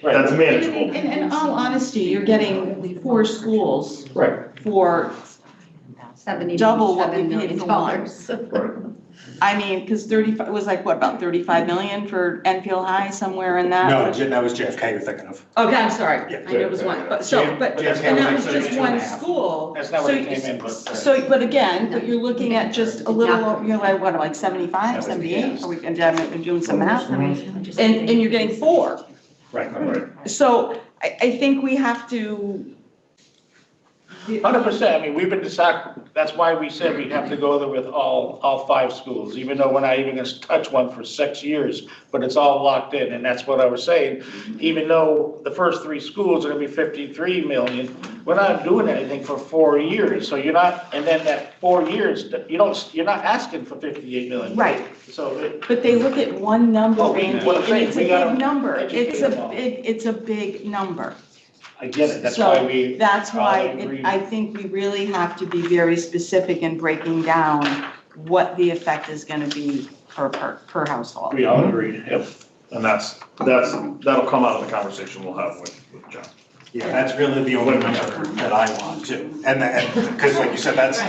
manageable. in all honesty, you're getting 4 schools Right. for, double what we $77 paid million. for one. I mean, because 35, it was like, what, about 35 million for Enfield High, somewhere in that? No, that was JFK you're thinking of. Okay, I'm sorry, Yeah. I knew it was one, but so, but, JFK and that was was like just 32 one and a half. school. That's not what it came in, but. So, but again, but you're looking at just a little, you know, like, what, like 75, 78? Are we, and I'm doing some math? And you're getting 4. Right. So I think we have to. 100%, I mean, we've been deciding, that's why we said we have to go there with all 5 schools, even though we're not even gonna touch one for 6 years, but it's all locked in, and that's what I was saying. Even though the first 3 schools are gonna be 53 million, we're not doing anything for 4 years, so you're not, and then that 4 years, you're not asking for 58 million. Right. So, But they look at one number, Oh, Randy, what I'm and saying, it's a we gotta big number. educate them all. It's a big number. I get it, that's why we. So that's why agree. I think we really have to be very specific in breaking down what the effect is gonna be per household. We all agree, yep. And that'll come out of the conversation we'll have with John. Yeah, that's really the only number that I want too. And because like you said, that's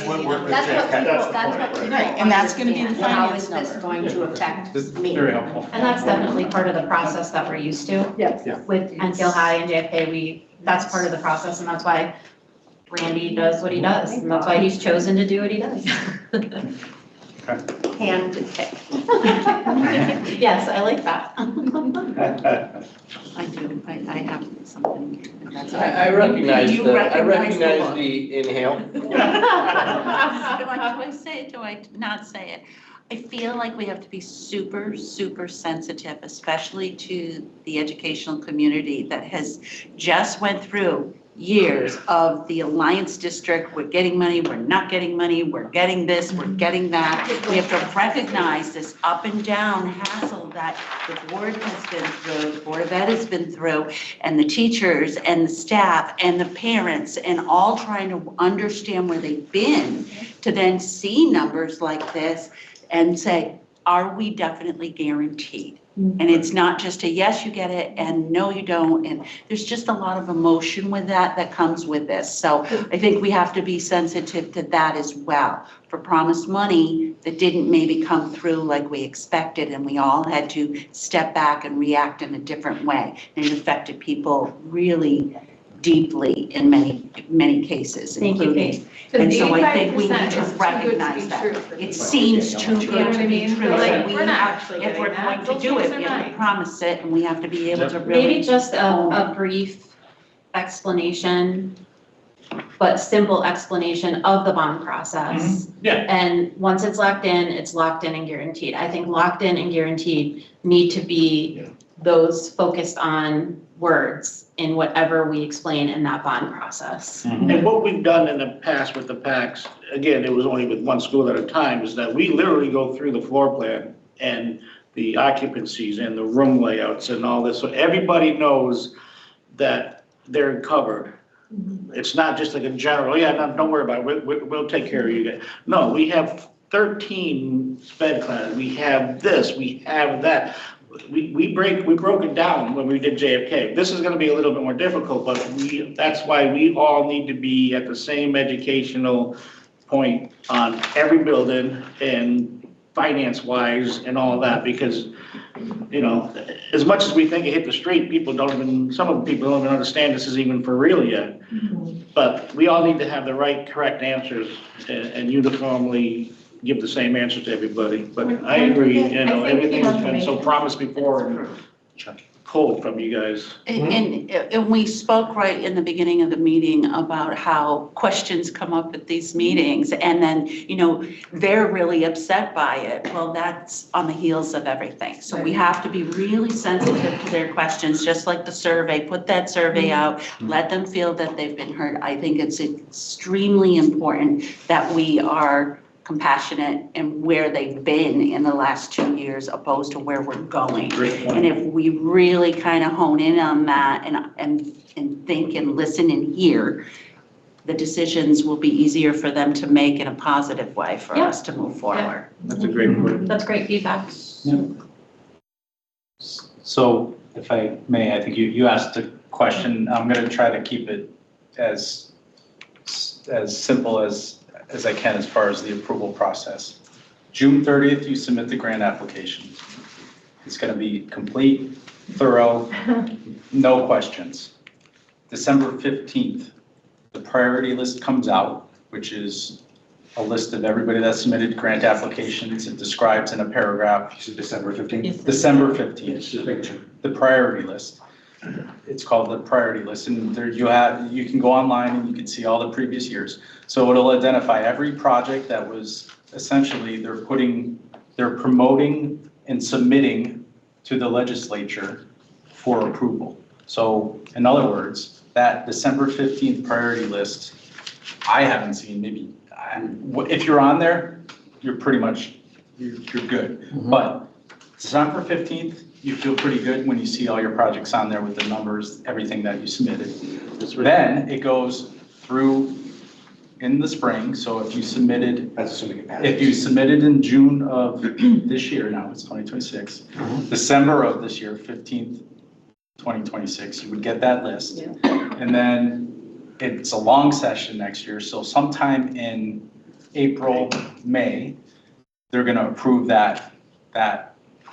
what worked with That's what JFK. people, that's what people Right, and that's gonna be the understand. How is finance this number. going to affect This is me? very helpful. And that's definitely part of the process that we're used to. Yeah. With Enfield High and JFK, that's part of the process, and that's why Randy does what he does, and that's why he's chosen to do what he does. Okay. hand to pick. Yes, I like that. I do, I have something. That's I recognize You the, I recognize the recognize look. the inhale. Do I say it, do I not say it? I feel like we have to be super, super sensitive, especially to the educational community that has just went through years of the Alliance District, we're getting money, we're not getting money, we're getting this, we're getting that. We have to recognize this up and down hassle that the board has been through, the Board of Ed has been through, and the teachers and the staff and the parents, and all trying to understand where they've been, to then see numbers like this and say, are we definitely guaranteed? And it's not just a yes, you get it, and no, you don't, and there's just a lot of emotion with that comes with this. So I think we have to be sensitive to that as well. For promised money that didn't maybe come through like we expected, and we all had to step back and react in a different way. And it affected people really deeply in many cases, Thank you, including. And so I think we need to recognize that. It seems too You know good what to I be mean? true. Like, So we we're not have, actually if we're getting that. going to They'll do change it, their we have to mind. promise it, and we have to be able to really. Maybe just a brief explanation, but simple explanation of the bond process. Yeah. And once it's locked in and guaranteed. I think locked in and guaranteed need to be those focused on words in whatever we explain in that bond process. And what we've done in the past with the PACs, again, it was only with one school at a time, is that we literally go through the floor plan and the occupancies and the room layouts and all this, so everybody knows that they're covered. It's not just like a general, yeah, no, don't worry about it, we'll take care of you guys. No, we have 13 sped classes, we have this, we have that. We broke it down when we did JFK. This is gonna be a little bit more difficult, but that's why we all need to be at the same educational point on every building and finance-wise and all that, because, you know, as much as we think it hit the street, some of the people don't even understand this is even for real yet. But we all need to have the right, correct answers and uniformly give the same answer to everybody. But I agree, you know, everything has been so promised before and pulled from you guys. And we spoke right in the beginning of the meeting about how questions come up at these meetings, and then, you know, they're really upset by it. Well, that's on the heels of everything. So we have to be really sensitive to their questions, just like the survey. Put that survey out, let them feel that they've been heard. I think it's extremely important that we are compassionate and where they've been in the last 2 years opposed to where we're going. And if we really kind of hone in on that and think and listen and hear, the decisions will be easier for them to make in a positive way for Yeah. us to move forward. That's a great point. That's great feedback. So if I may, I think you asked a question. I'm going to try to keep it as simple as I can as far as the approval process. June 30th, you submit the grant application. It's going to be complete, thorough, no questions. December 15th, the priority list comes out, which is a list of everybody that submitted grant applications. It describes in a paragraph. You said December 15th? December 15th, Just making sure. the priority list. It's called the priority list, and there you can go online and you can see all the previous years. So it'll identify every project that was essentially they're promoting and submitting to the legislature for approval. So in other words, that December 15th priority list, I haven't seen, maybe, if you're on there, you're pretty much, you're good. But December 15th, you feel pretty good when you see all your projects on there with the numbers, everything that you submitted. Then it goes through in the spring, so if you submitted, That's assuming it passes. if you submitted in June of this year, now it's 2026, December of this year, 15th, 2026, you would get that list. And then it's a long session next year, so sometime in April, May, they're gonna approve that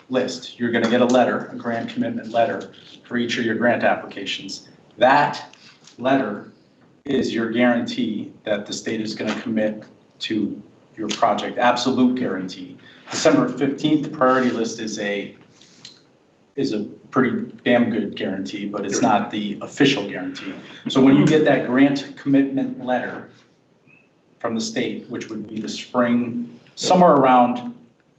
list. You're gonna get a letter, a grant commitment letter for each of your grant applications. That letter is your guarantee that the state is gonna commit to your project, absolute guarantee. December 15th, the priority list is a pretty damn good guarantee, but it's not the official guarantee. So when you get that grant commitment letter from the state, which would be the spring, somewhere around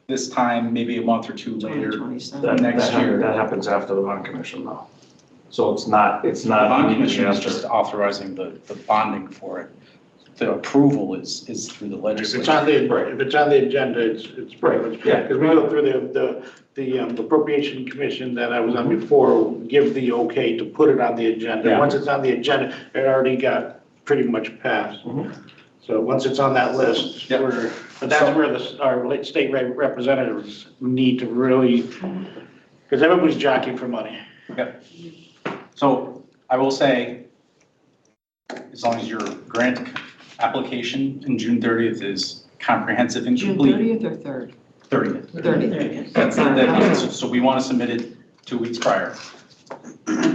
this time, maybe a month or two later, 2027. next year. That happens after the bond commission though. So it's not The bond commission is after. just authorizing the bonding for it. The approval is through the If legislature. it's on the agenda, it's pretty much, Yeah. because we go through the appropriation commission that I was on before, give the okay to put it on the agenda. Yeah. Once it's on the agenda, it already got pretty much passed. Mhm. So once it's on that list, Yep. but that's where our state representatives need to really, because everybody's jockeying for money. So I will say, as long as your grant application in June 30th is comprehensive and June complete. 30th or 3rd? 30th. 30th. So we want to submit it 2 weeks prior.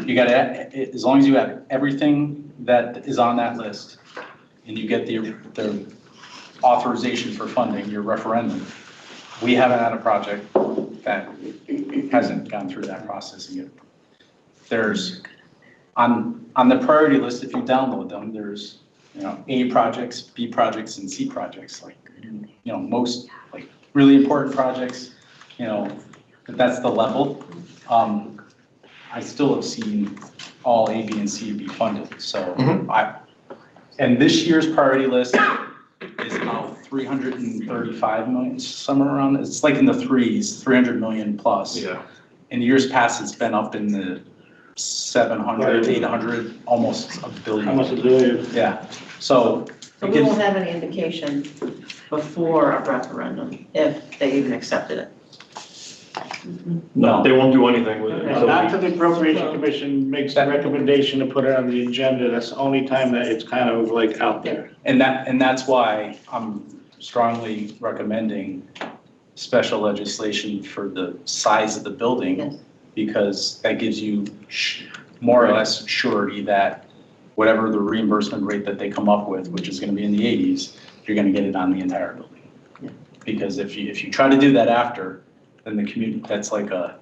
You got to, as long as you have everything that is on that list and you get the authorization for funding, your referendum, we haven't had a project that hasn't gone through that process yet. There's, on the priority list, if you download them, there's, A projects, B projects, and C projects, like, most, like, really important projects, that's the level. I still have seen all A, B, and C be funded, so and this year's priority list is about 335 million, somewhere around, it's like in the threes, 300 million plus. Yeah. In years past, it's been up in the 700, 800, almost a billion. Almost a billion. Yeah, so. So it we gives- won't have any indication before a referendum, if they even accepted it. No, they won't do anything with it. until After we- the appropriation commission makes the recommendation to put it on the agenda, that's the only time that it's kind of like out there. And that's why I'm strongly recommending special legislation for the size of the building. Yes. Because that gives you more or less surety that whatever the reimbursement rate that they come up with, which is gonna be in the 80s, you're gonna get it on the entire building. Because if you try to do that after, then the community, that's like a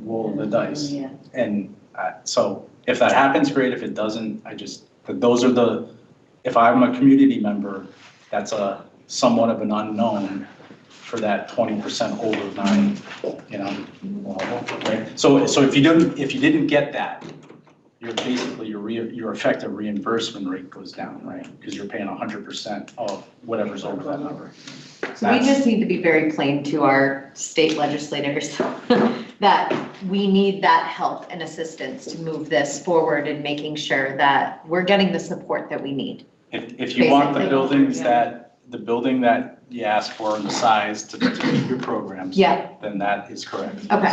roll of the dice. Yeah. And so if that happens, great. If it doesn't, those are if I'm a community member, that's somewhat of an unknown for that 20% over 9, right? So if you didn't get that, you're basically, your effective reimbursement rate goes down, right? Because you're paying 100% of whatever's over that number. So we just need to be very plain to our state legislators that we need that help and assistance to move this forward and making sure that we're getting the support that we need. If you want the Basically. building that you asked for and the size to meet your programs, Yeah. then that is correct. Okay.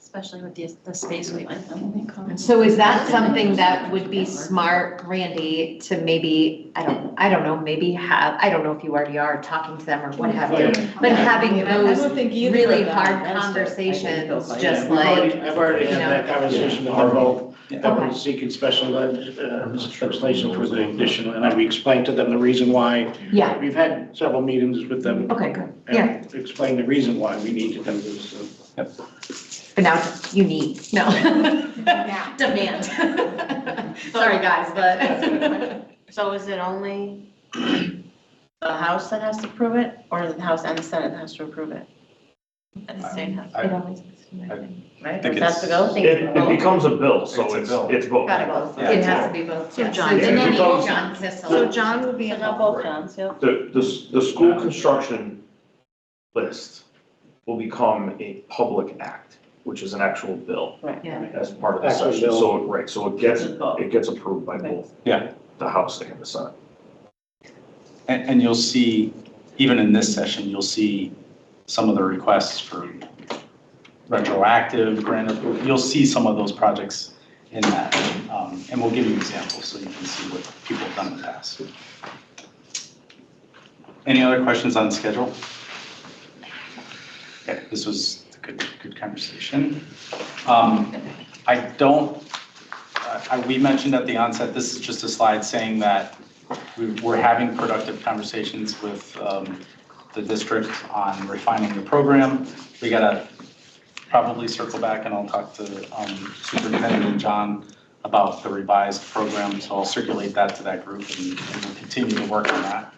Especially with the space we went in. So is that something that would be smart, Randy, to maybe, I don't know, maybe have, I don't know if you already are talking to them or what have you, but having those really hard conversations, just like, I've already had that conversation with them both. Yeah. That we're seeking special legislation for the additional, and I've explained to them the reason why. yeah, We've had several meetings with them. okay, good, yeah. And explained the reason why we need to do this. So. But now you need, no. Demand. Sorry, guys, but. So is it only the House that has to approve it, or the House and the Senate that has to approve it? At the same time. It always has to, I think, right? think It has to go? It becomes a bill, so It's a it's bill. both. Gotta go. Yeah. It has to be both. So yeah. John- So and then John John Kissel. So John would be So now involved. both Johns, yeah. The school construction list will become a public act, which is an actual bill Yeah. as part of the Actual session. bill. So, right, so it gets approved by both. Yeah. The House and the Senate. And you'll see, even in this session, you'll see some of the requests for retroactive grant approval. You'll see some of those projects in that. And we'll give you examples so you can see what people have done in the past. Any other questions on schedule? Okay, this was a good conversation. We mentioned at the onset, this is just a slide saying that We're having productive conversations with the district on refining the program. We gotta probably circle back and I'll talk to Superintendent and John about the revised program, so I'll circulate that to that group and we'll continue to work on that.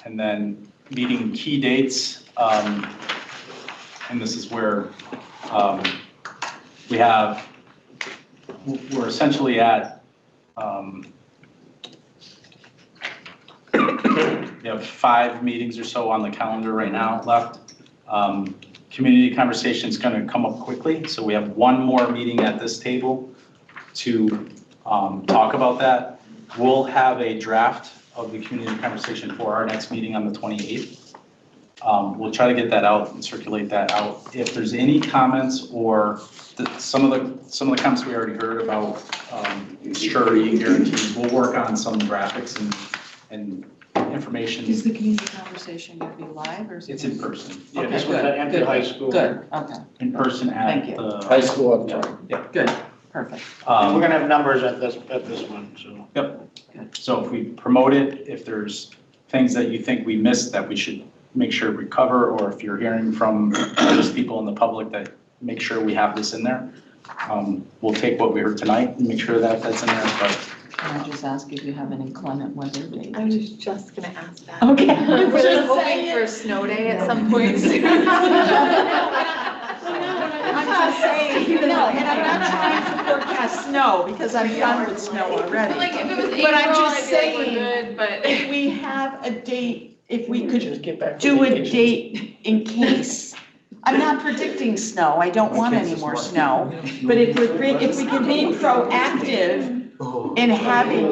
And then meeting key dates, and this is where we're essentially at, we have 5 meetings or so on the calendar right now left. Community conversation is going to come up quickly, so we have one more meeting at this table to talk about that. We'll have a draft of the community conversation for our next meeting on the 28th. We'll try to get that out and circulate that out. If there's any comments or some of the comments we already heard about surety and guarantees, we'll work on some graphics and information. Is the community conversation going to be live or is it? It's in person. Yeah, Okay, this was good, at Hampton good, High School. Good, okay, In person Thank at you. the. High school auditorium. good, perfect. And we're gonna have numbers at this one, so. Yep. So if we promote it, if there's things that you think we missed that we should make sure we cover, or if you're hearing from those people in the public that make sure we have this in there, we'll take what we heard tonight and make sure that that's in there, but. Can I just ask if you have an inclement weather date? I was just gonna ask that. Okay. We're really Just hoping saying. for a snow day at some point soon. I'm just saying, no, and I'm not trying to forecast snow because I'm done with snow already. Like, if it was April, But I'm just I'd be like, we're saying, good, but. If we have a date, if we could Just get back to do a vacation. date in case. I'm not predicting snow, I don't want any more snow, but if we can be proactive in having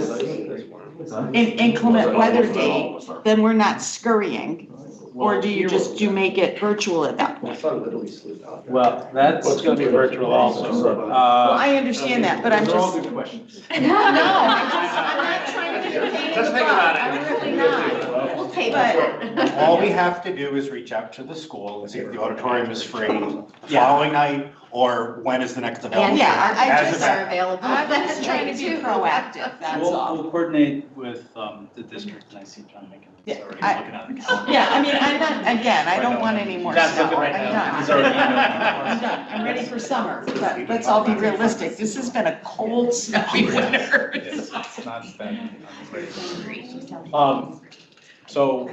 an inclement weather date, then we're not scurrying. Or do you make it virtual at that My point? son literally slid out. Well, that's. Well, it's gonna be virtual also. Well, I understand that, but I'm Those are all just, good questions. I'm not trying to be a pain in Just the think butt, about it. I'm really not. We'll take But- All we have to do is reach out to the school and see if the auditorium is free Yeah. following night or when is the next available. Yeah, I As just a are available. I'm just trying to be proactive, that's all. We'll coordinate with the district, and I see John making, he's Yeah, already I- looking at the calendar. Yeah, I mean, I'm not, again, I don't want any more John's snow, looking right I'm now. He's done. already I'm done, I'm ready for summer, but let's all be realistic, this has been a cold, snowy winter. It's not that. So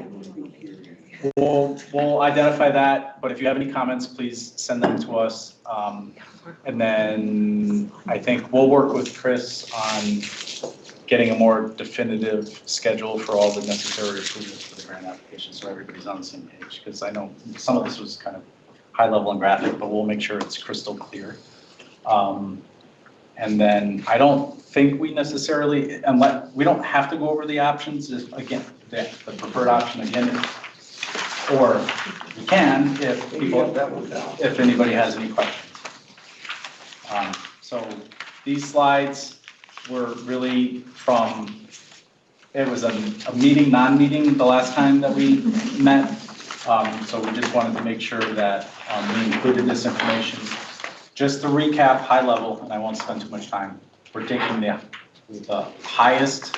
we'll identify that, but if you have any comments, please send them to us. And then I think we'll work with Chris on getting a more definitive schedule for all the necessary approvals for the grant application, so everybody's on the same page. Because I know some of this was kind of high level and graphic, but we'll make sure it's crystal clear. And then I don't think we necessarily, unless, we don't have to go over the options, again, the preferred option again, or we can if people, if anybody has any questions. So these slides were really from, it was a meeting, non-meeting the last time that we met. So we just wanted to make sure that we included this information. Just to recap, high level, and I won't spend too much time, we're taking the highest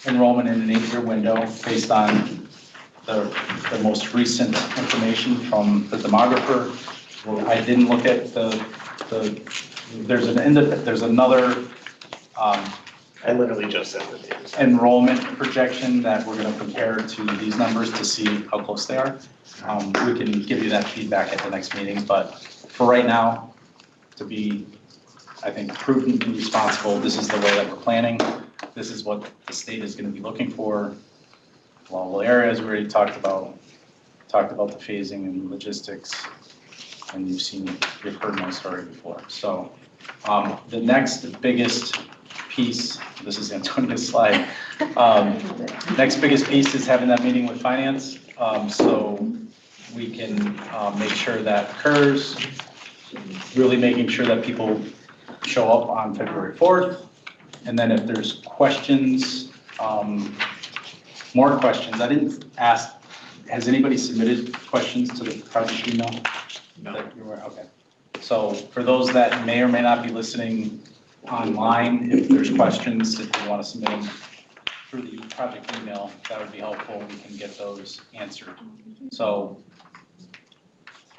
enrollment in an 8-year window based on the most recent information from the demographer. I didn't look at there's another I literally just sent it to you. enrollment projection that we're gonna compare to these numbers to see how close they are. We can give you that feedback at the next meeting, but for right now, to be, I think, prudent and responsible, this is the way that we're planning. This is what the state is gonna be looking for. Well, areas we already talked about the phasing and logistics, and you've heard my story before. So the next biggest piece, this is Antonia's slide. Next biggest piece is having that meeting with finance, so we can make sure that occurs. Really making sure that people show up on February 4th. And then if there's questions, more questions, I didn't ask, has anybody submitted questions to the project email? No. Okay. So for those that may or may not be listening online, if there's questions, if you want to submit them, through the project email, that would be helpful. We can get those answered. So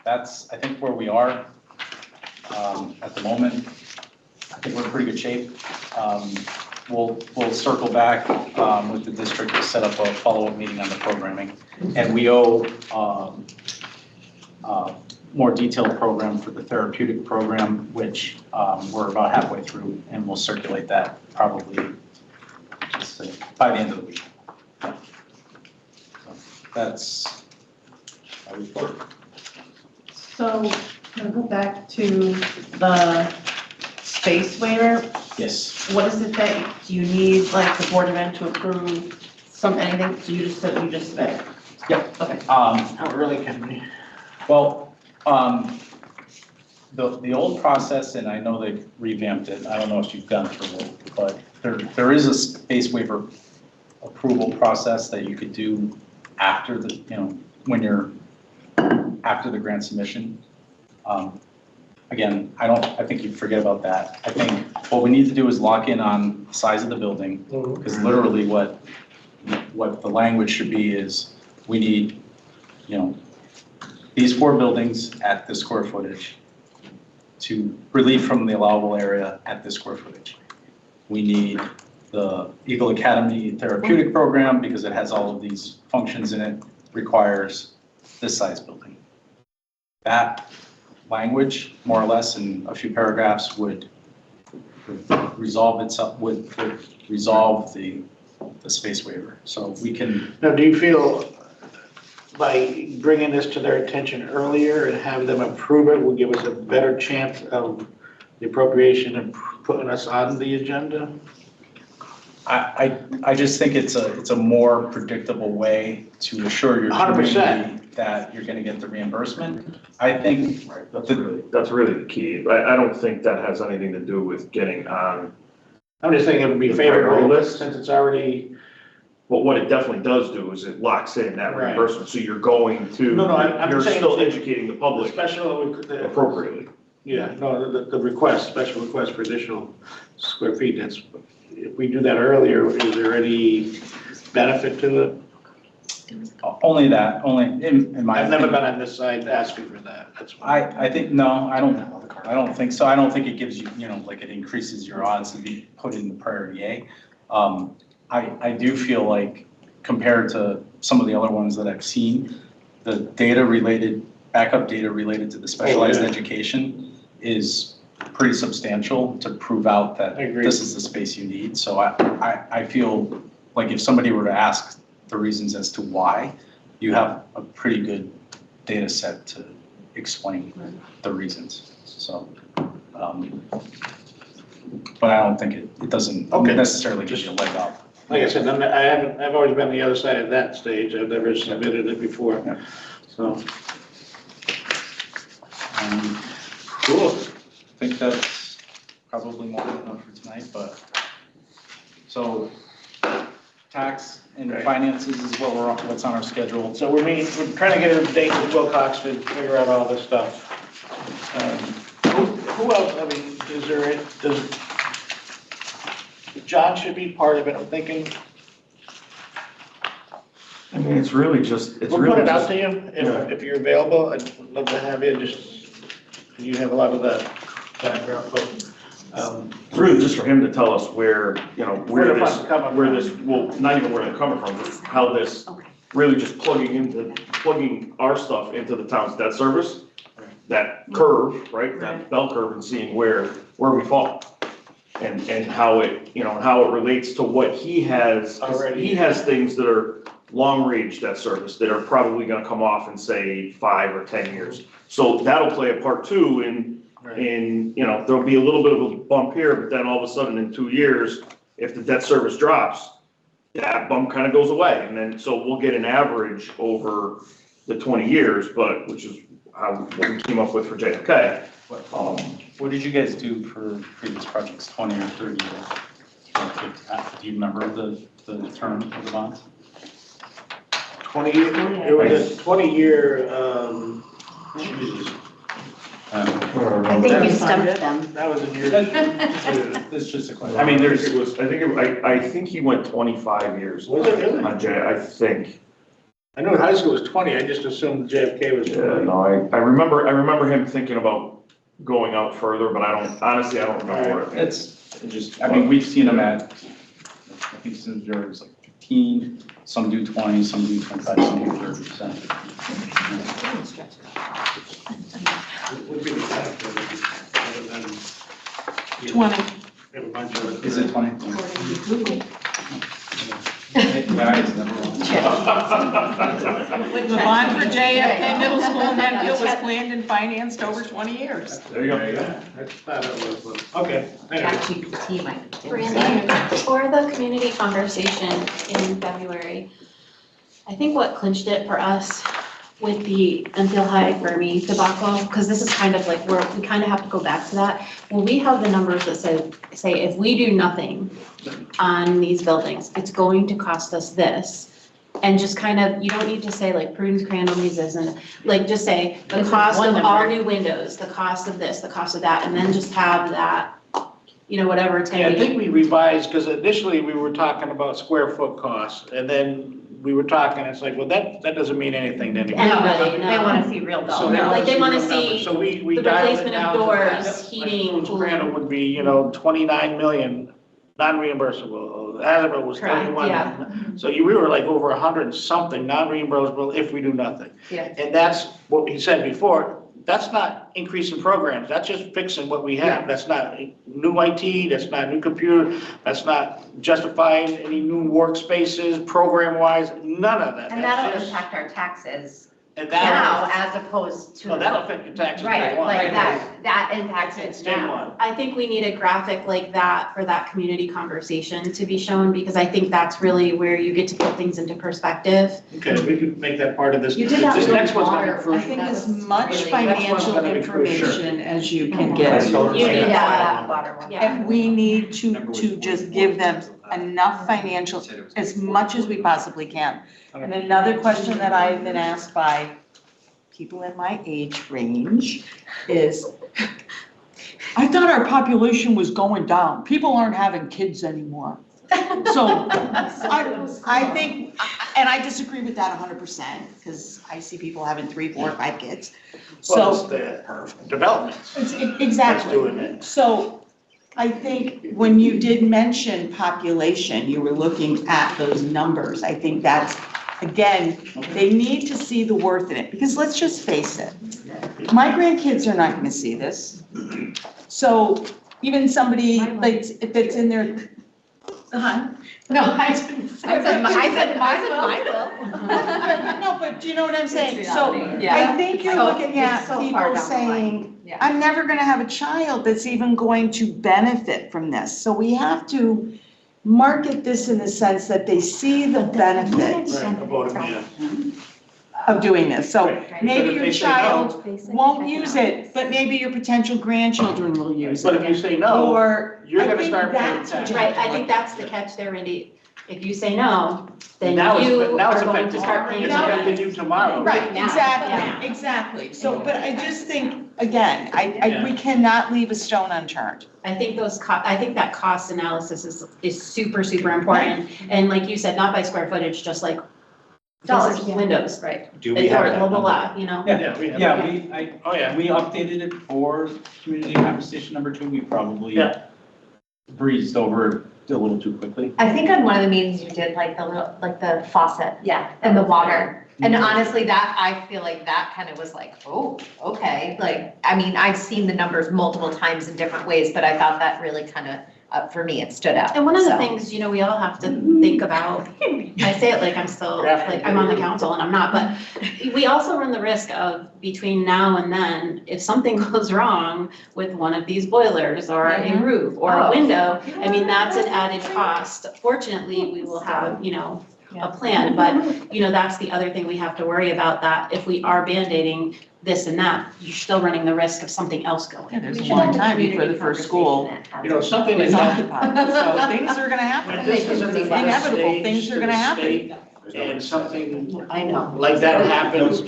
that's, I think, where we are at the moment. I think we're in pretty good shape. We'll circle back with the district to set up a follow-up meeting on the programming. And we owe more detailed program for the therapeutic program, which we're about halfway through, and we'll circulate that probably just by the end of the week. So that's my report. So, can I go back to the space waiver? Yes. What is it that, do you need, like, the Board of Ed to approve anything? So you just said. Yep. Okay. How early can we? Well, the old process, and I know they've revamped it, I don't know if you've gone through it, but there is a space waiver approval process that you could do after the, when you're, after the grant submission. Again, I think you forget about that. I think what we need to do is lock in on the size of the building, because literally what the language should be is, we need, these 4 buildings at this square footage to relieve from the allowable area at this square footage. We need the Eagle Academy therapeutic program, because it has all of these functions in it, requires this size building. That language, more or less, in a few paragraphs would resolve itself, would resolve the space waiver. So we can. Now, do you feel by bringing this to their attention earlier and have them approve it will give us a better chance of the appropriation and putting us on the agenda? I just think it's a more predictable way to assure your 100%. community that you're gonna get the reimbursement. I think. Right, that's really the key. I don't think that has anything to do with getting on. I'm just thinking it would be The favorable priority list? since it's already. But what it definitely does do is it locks in that Right. reimbursement, so you're going to, No, I'm you're saying still the- educating the public appropriately. Yeah, no, the request, special request for additional square feet, that's, if we do that earlier, is there any benefit to the? Only in my. I've never opinion. been on this side asking for that, that's why. I think, no, I don't think so. I don't think it gives you, like it increases your odds to be put in the priority A. I do feel like compared to some of the other ones that I've seen, the backup data related to the specialized education is pretty substantial to prove out that I agree. this is the space you need. So I feel like if somebody were to ask the reasons as to why, you have a pretty good data set to explain the reasons. So, but I don't think it doesn't necessarily give you a leg up. Like I said, I've always been on the other side of that stage, I've never submitted it before, Yeah. so. Cool. I think that's probably more than enough for tonight, but, so, tax and finances is what's on our schedule. So we're trying to get a date with Wilcox to figure out all this stuff. Who else, I mean, does John should be part of it, I'm thinking, I mean, it's really just, we'll put it out to you, if you're available, I'd love to have you, you have a lot of that background, but, It's really just for him to tell us where, Where the funds coming well, not even where they're coming from, but how this, really just plugging our stuff into the town's debt service, that curve, right, that bell curve, and seeing where we fall. And how it, how it relates to what he has. 'Cause Already. he has things that are long range debt service that are probably gonna come off in, say, 5 or 10 years. So that'll play a part too in, there'll be a little bit of a bump here, but then all of a sudden in 2 years, if the debt service drops, that bump kind of goes away. And then, so we'll get an average over the 20 years, but, which is what we came up with for JFK. What did you guys do for previous projects, 20 or 30 years? Do you remember the term of the bonds? 20 year, it was a 20-year, Jesus. I think you stumped them. That was in your. It's just a question. I mean, I think he went 25 years. Was it really? On J, I think. I knew high school was 20, I just assumed JFK was Yeah, 20. no, I remember him thinking about going out further, but honestly, I don't remember it. It's just, I mean, we've seen them at, I think since there was like 15, some do 20, some do 25, some do 30%. Would be the benefit other than, 20. have a bunch of. Is it 20? Guys, number one. The bond for JFK Middle School in Medfield was planned and financed over 20 years. There you go. Yeah, that's thought it was, okay. Anyway. ChatGPT might. Brandy, for the community conversation in February, I think what clinched it for us with the Enfield High Fermi debacle, because this is kind of like, we kind of have to go back to that. Well, we have the numbers that say if we do nothing on these buildings, it's going to cost us this. And just kind of, you don't need to say like Prudence Crandall uses and like just say the cost of all new windows, the cost of this, the cost of that, and then just have that, you know, whatever it's Yeah, gonna I think be. we revised, because initially we were talking about square foot costs, and then we were talking, it's like, well, that doesn't mean anything to anybody. Anybody, They no. want to see real So dollars. they No, like they wanna real numbers. see So we the dialed it replacement of down to doors, that. heating, Like, Crandall would be, 29 million, non-reimbursable. Hasbro was Correct, 31. yeah. So we were like over 100 and something non-reimbursable if we do nothing. Yeah. And that's what he said before, that's not increasing programs, that's just fixing what we have. That's not new IT, that's not new computer, that's not justifying any new workspaces, program-wise, none of that. And That's that'll just- impact our taxes And now that'll, as opposed to. no, that'll affect your taxes. Right, day one. like that impacts it Day now. one. I think we need a graphic like that for that community conversation to be shown, because I think that's really where you get to put things into perspective. Okay, we can make that part of this. You did that This with next one's gonna be water. I crucial. think That as was much really- Next one's financial gonna be crucial. information as you can Mhm. get. You need that. Water one. Yeah. And we need to just give them enough financial, as much as we possibly can. And another question that I've been asked by people in my age range is, I thought our population was going down. People aren't having kids anymore. So I think, and I disagree with that 100%, because I see people having 3, 4, 5 kids. Well, it's So, the development. That's exactly. doing it. So I think when you did mention population, you were looking at those numbers. I think that's, again, they need to see the worth in it, because let's just face it. My grandkids are not gonna see this. So even somebody like, if it's in their, No, I said Michael. no, but do you know what I'm saying? It's So reality. I think you're So- looking at it's so far people down the saying, Yeah. I'm never gonna have a child that's even going to benefit from this. So we have to market this in the sense that they see the benefits Right, about it, yeah. of doing this. So Right. maybe But if your they say no- child won't use it, but maybe your potential grandchildren will use But if it. you say no, Or, you're I gonna think start paying that's what taxes. you Right, I think that's the catch there, Randy. If you say no, then now you it's are going affecting, to start paying. it's now. affecting you tomorrow. Right, now. exactly, exactly. So, but I just think, again, we cannot leave a stone unturned. I think I think that cost analysis is super, super important. And like you said, not by square footage, just like Dollars, this is yeah. windows, Right. Do we have or that blah, blah, number? blah, you know? Yeah, we have. Oh, yeah. We updated it for community conversation number 2. We probably Yeah. breezed over it a little too quickly. I think on one of the meetings you did like the faucet Yeah. and the water. And honestly, that, I feel like that kind of was like, oh, okay. Like, I mean, I've seen the numbers multiple times in different ways, but I thought that really kind of, for me, it stood out. And one of the So. things, we all have to think about, I say it like I'm still, like I'm on the council and I'm not, but we also run the risk of between now and then, if something goes wrong with one of these boilers or a roof or a Oh. window, I mean, that's an added cost. Fortunately, we will have, a plan, but, that's the other thing we have to worry about, that if we are Band-Aiding this and that, you're still running the risk of something else Yeah, going. there's a long time before the first school Something is like that. occupied, so things are gonna When happen. this is in the Inevitable, stage things to are gonna the happen. state, and something I know. like that happens,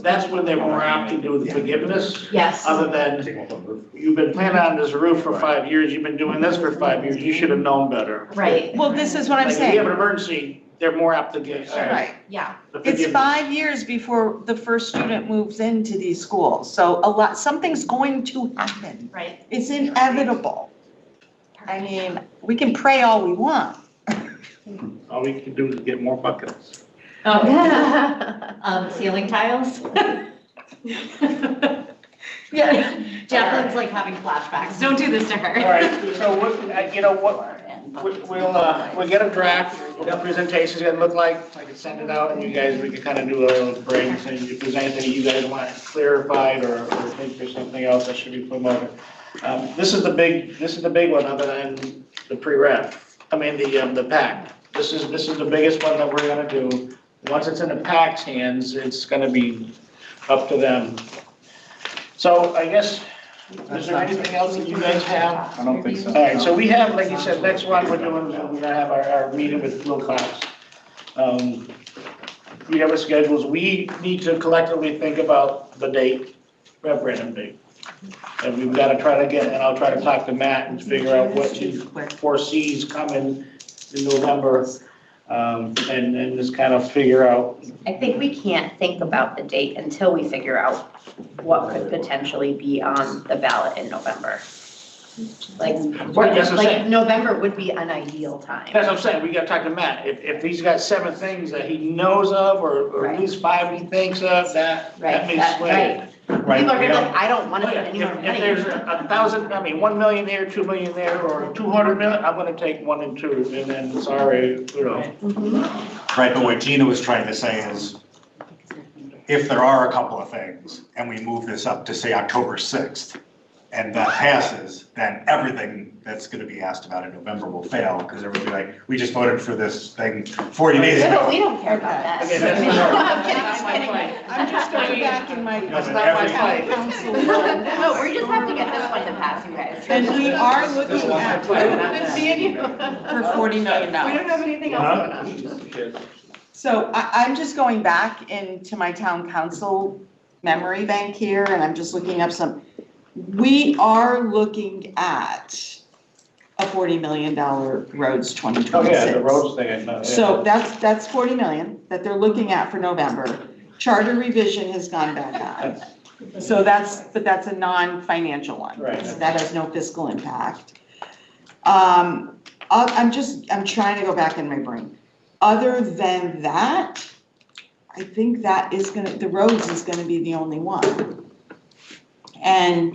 that's when they're more apt to do the forgiveness. Yes. Other than, you've been planning on this roof for 5 years, you've been doing this for 5 years, you should have known better. Right. Well, this is what I'm Like, if you have saying. an emergency, they're more apt to get, Right. Yeah. the It's forgiveness. 5 years before the first student moves into these schools, so something's going to happen. Right. It's inevitable. I mean, we can pray all we want. All we can do is get more buckets. Oh. Ceiling tiles? Yeah. Jacqueline's like having flashbacks. Don't do this to her. All right, so what, you know, we'll get a draft, what the presentation's gonna look like, I can send it out, and you guys, we can kind of do a little break, and if there's anything you guys want clarified, or think there's something else that should be promoted. This is the big one, other than the pre-rep, the PAC. This is the biggest one that we're gonna do. Once it's in the PAC's hands, it's gonna be up to them. So I guess, is there anything else that you guys have? I don't think so. All right, so we have, like you said, next one, we're gonna have our meeting with Will Cox. We have our schedules, we need to collectively think about the date, referendum date. And we've gotta try to get, and I'll try to talk to Matt and figure out what he foresees coming in November. And just kind of figure out. I think we can't think about the date until we figure out what could potentially be on the ballot in November. Like, Right, that's what I'm saying. November would be an ideal time. That's what I'm saying, we gotta talk to Matt, if he's got 7 things that he knows of, or at least 5 he thinks of, that may sway it. Right. People are we gonna be don't- like, I don't wanna Oh, put yeah, any more If money. there's 1,000, 1 million there, 2 million there, or 200 million, I'm gonna take 1 and 2, and then, sorry, you know. Right, but what Gina was trying to say is, if there are a couple of things, and we move this up to, say, October 6th, and that passes, then everything that's gonna be asked about in November will fail, because everybody will be like, we just voted for this thing 40 days Yeah, but we ago. don't care about that. Okay, that's I mean, not- I'm kidding, I'm kidding. I'm just going back in my. That's not my fight. council. No, we just have to get this one to pass, you guys. And we are looking This one I at play. Good seeing you. for $40 million. We don't have anything else going on. So I'm just going back into my town council memory bank here, and I'm just looking up some. We are looking at a $40 million roads 2026. Oh, yeah, the roads thing, I know, yeah. So that's 40 million that they're looking at for November. Charter revision has gone back on. So but that's a non-financial one. Right. So that has no fiscal impact. I'm trying to go back in my brain. Other than that, I think the roads is gonna be the only one. And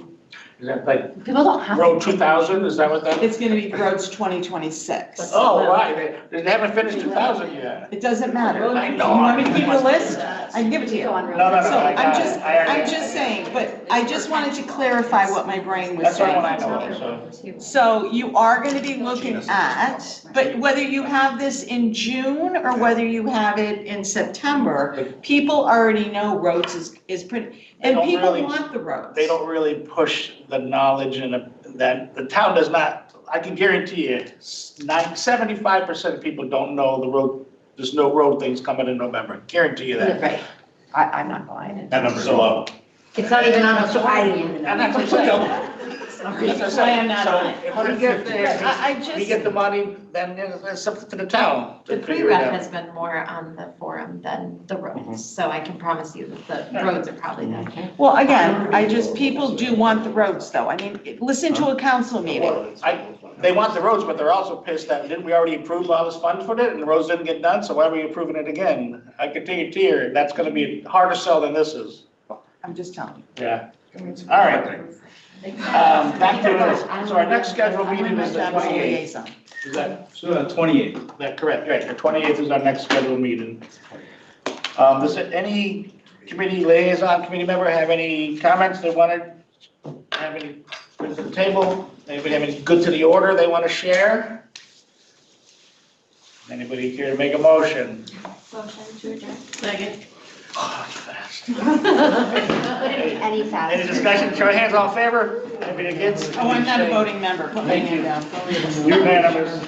Is that like People don't have. Road 2000, is that what that? it's gonna be roads 2026. Oh, right, they haven't finished 2000 yet. It doesn't matter. I know. You want me to give you a list? I can give it to you. Go on, No, no, no, So I got it. I already- I'm just saying, but I just wanted to clarify what my brain was That's the saying. one I know, so. So you are gonna be looking at, but whether you have this in June or whether you have it in September, people already know roads is pretty, They and don't people really- want the roads. They don't really push the knowledge and that, the town does not, I can guarantee you, 75% of people don't know the road, there's no road things coming in November, guarantee you that. Right. I'm not lying. That number's low. It's not even on a Friday. And that's what I'm saying. That's why I'm not So on it. if we get I we just, get the money, then there's something to the town to The figure it pre-rep out. has been more on the forum than the roads, so I can promise you that the roads are probably the. well, again, people do want the roads though. I mean, listen to a council meeting. They want the roads, but they're also pissed that, didn't we already approve all this funds for it, and the roads didn't get done, so why are we approving it again? I can tell you here, that's gonna be harder sell than this is. I'm just telling you. Yeah. All right. Back to, so our next scheduled meeting is the 28th. Liaison. Is that, So 28. that correct? Right, the 28th is our next scheduled meeting. Does any committee liaison, committee member have any comments they wanted, have any, good to the table? Anybody have any good to the order they want to share? Anybody care to make a motion? Motion to adjourn. Second. Oh, fast. Couldn't be any faster. Any discussion? Show of hands, all in favor? Anybody against? Oh, I'm not a voting member. Put my hand down. Unanimous.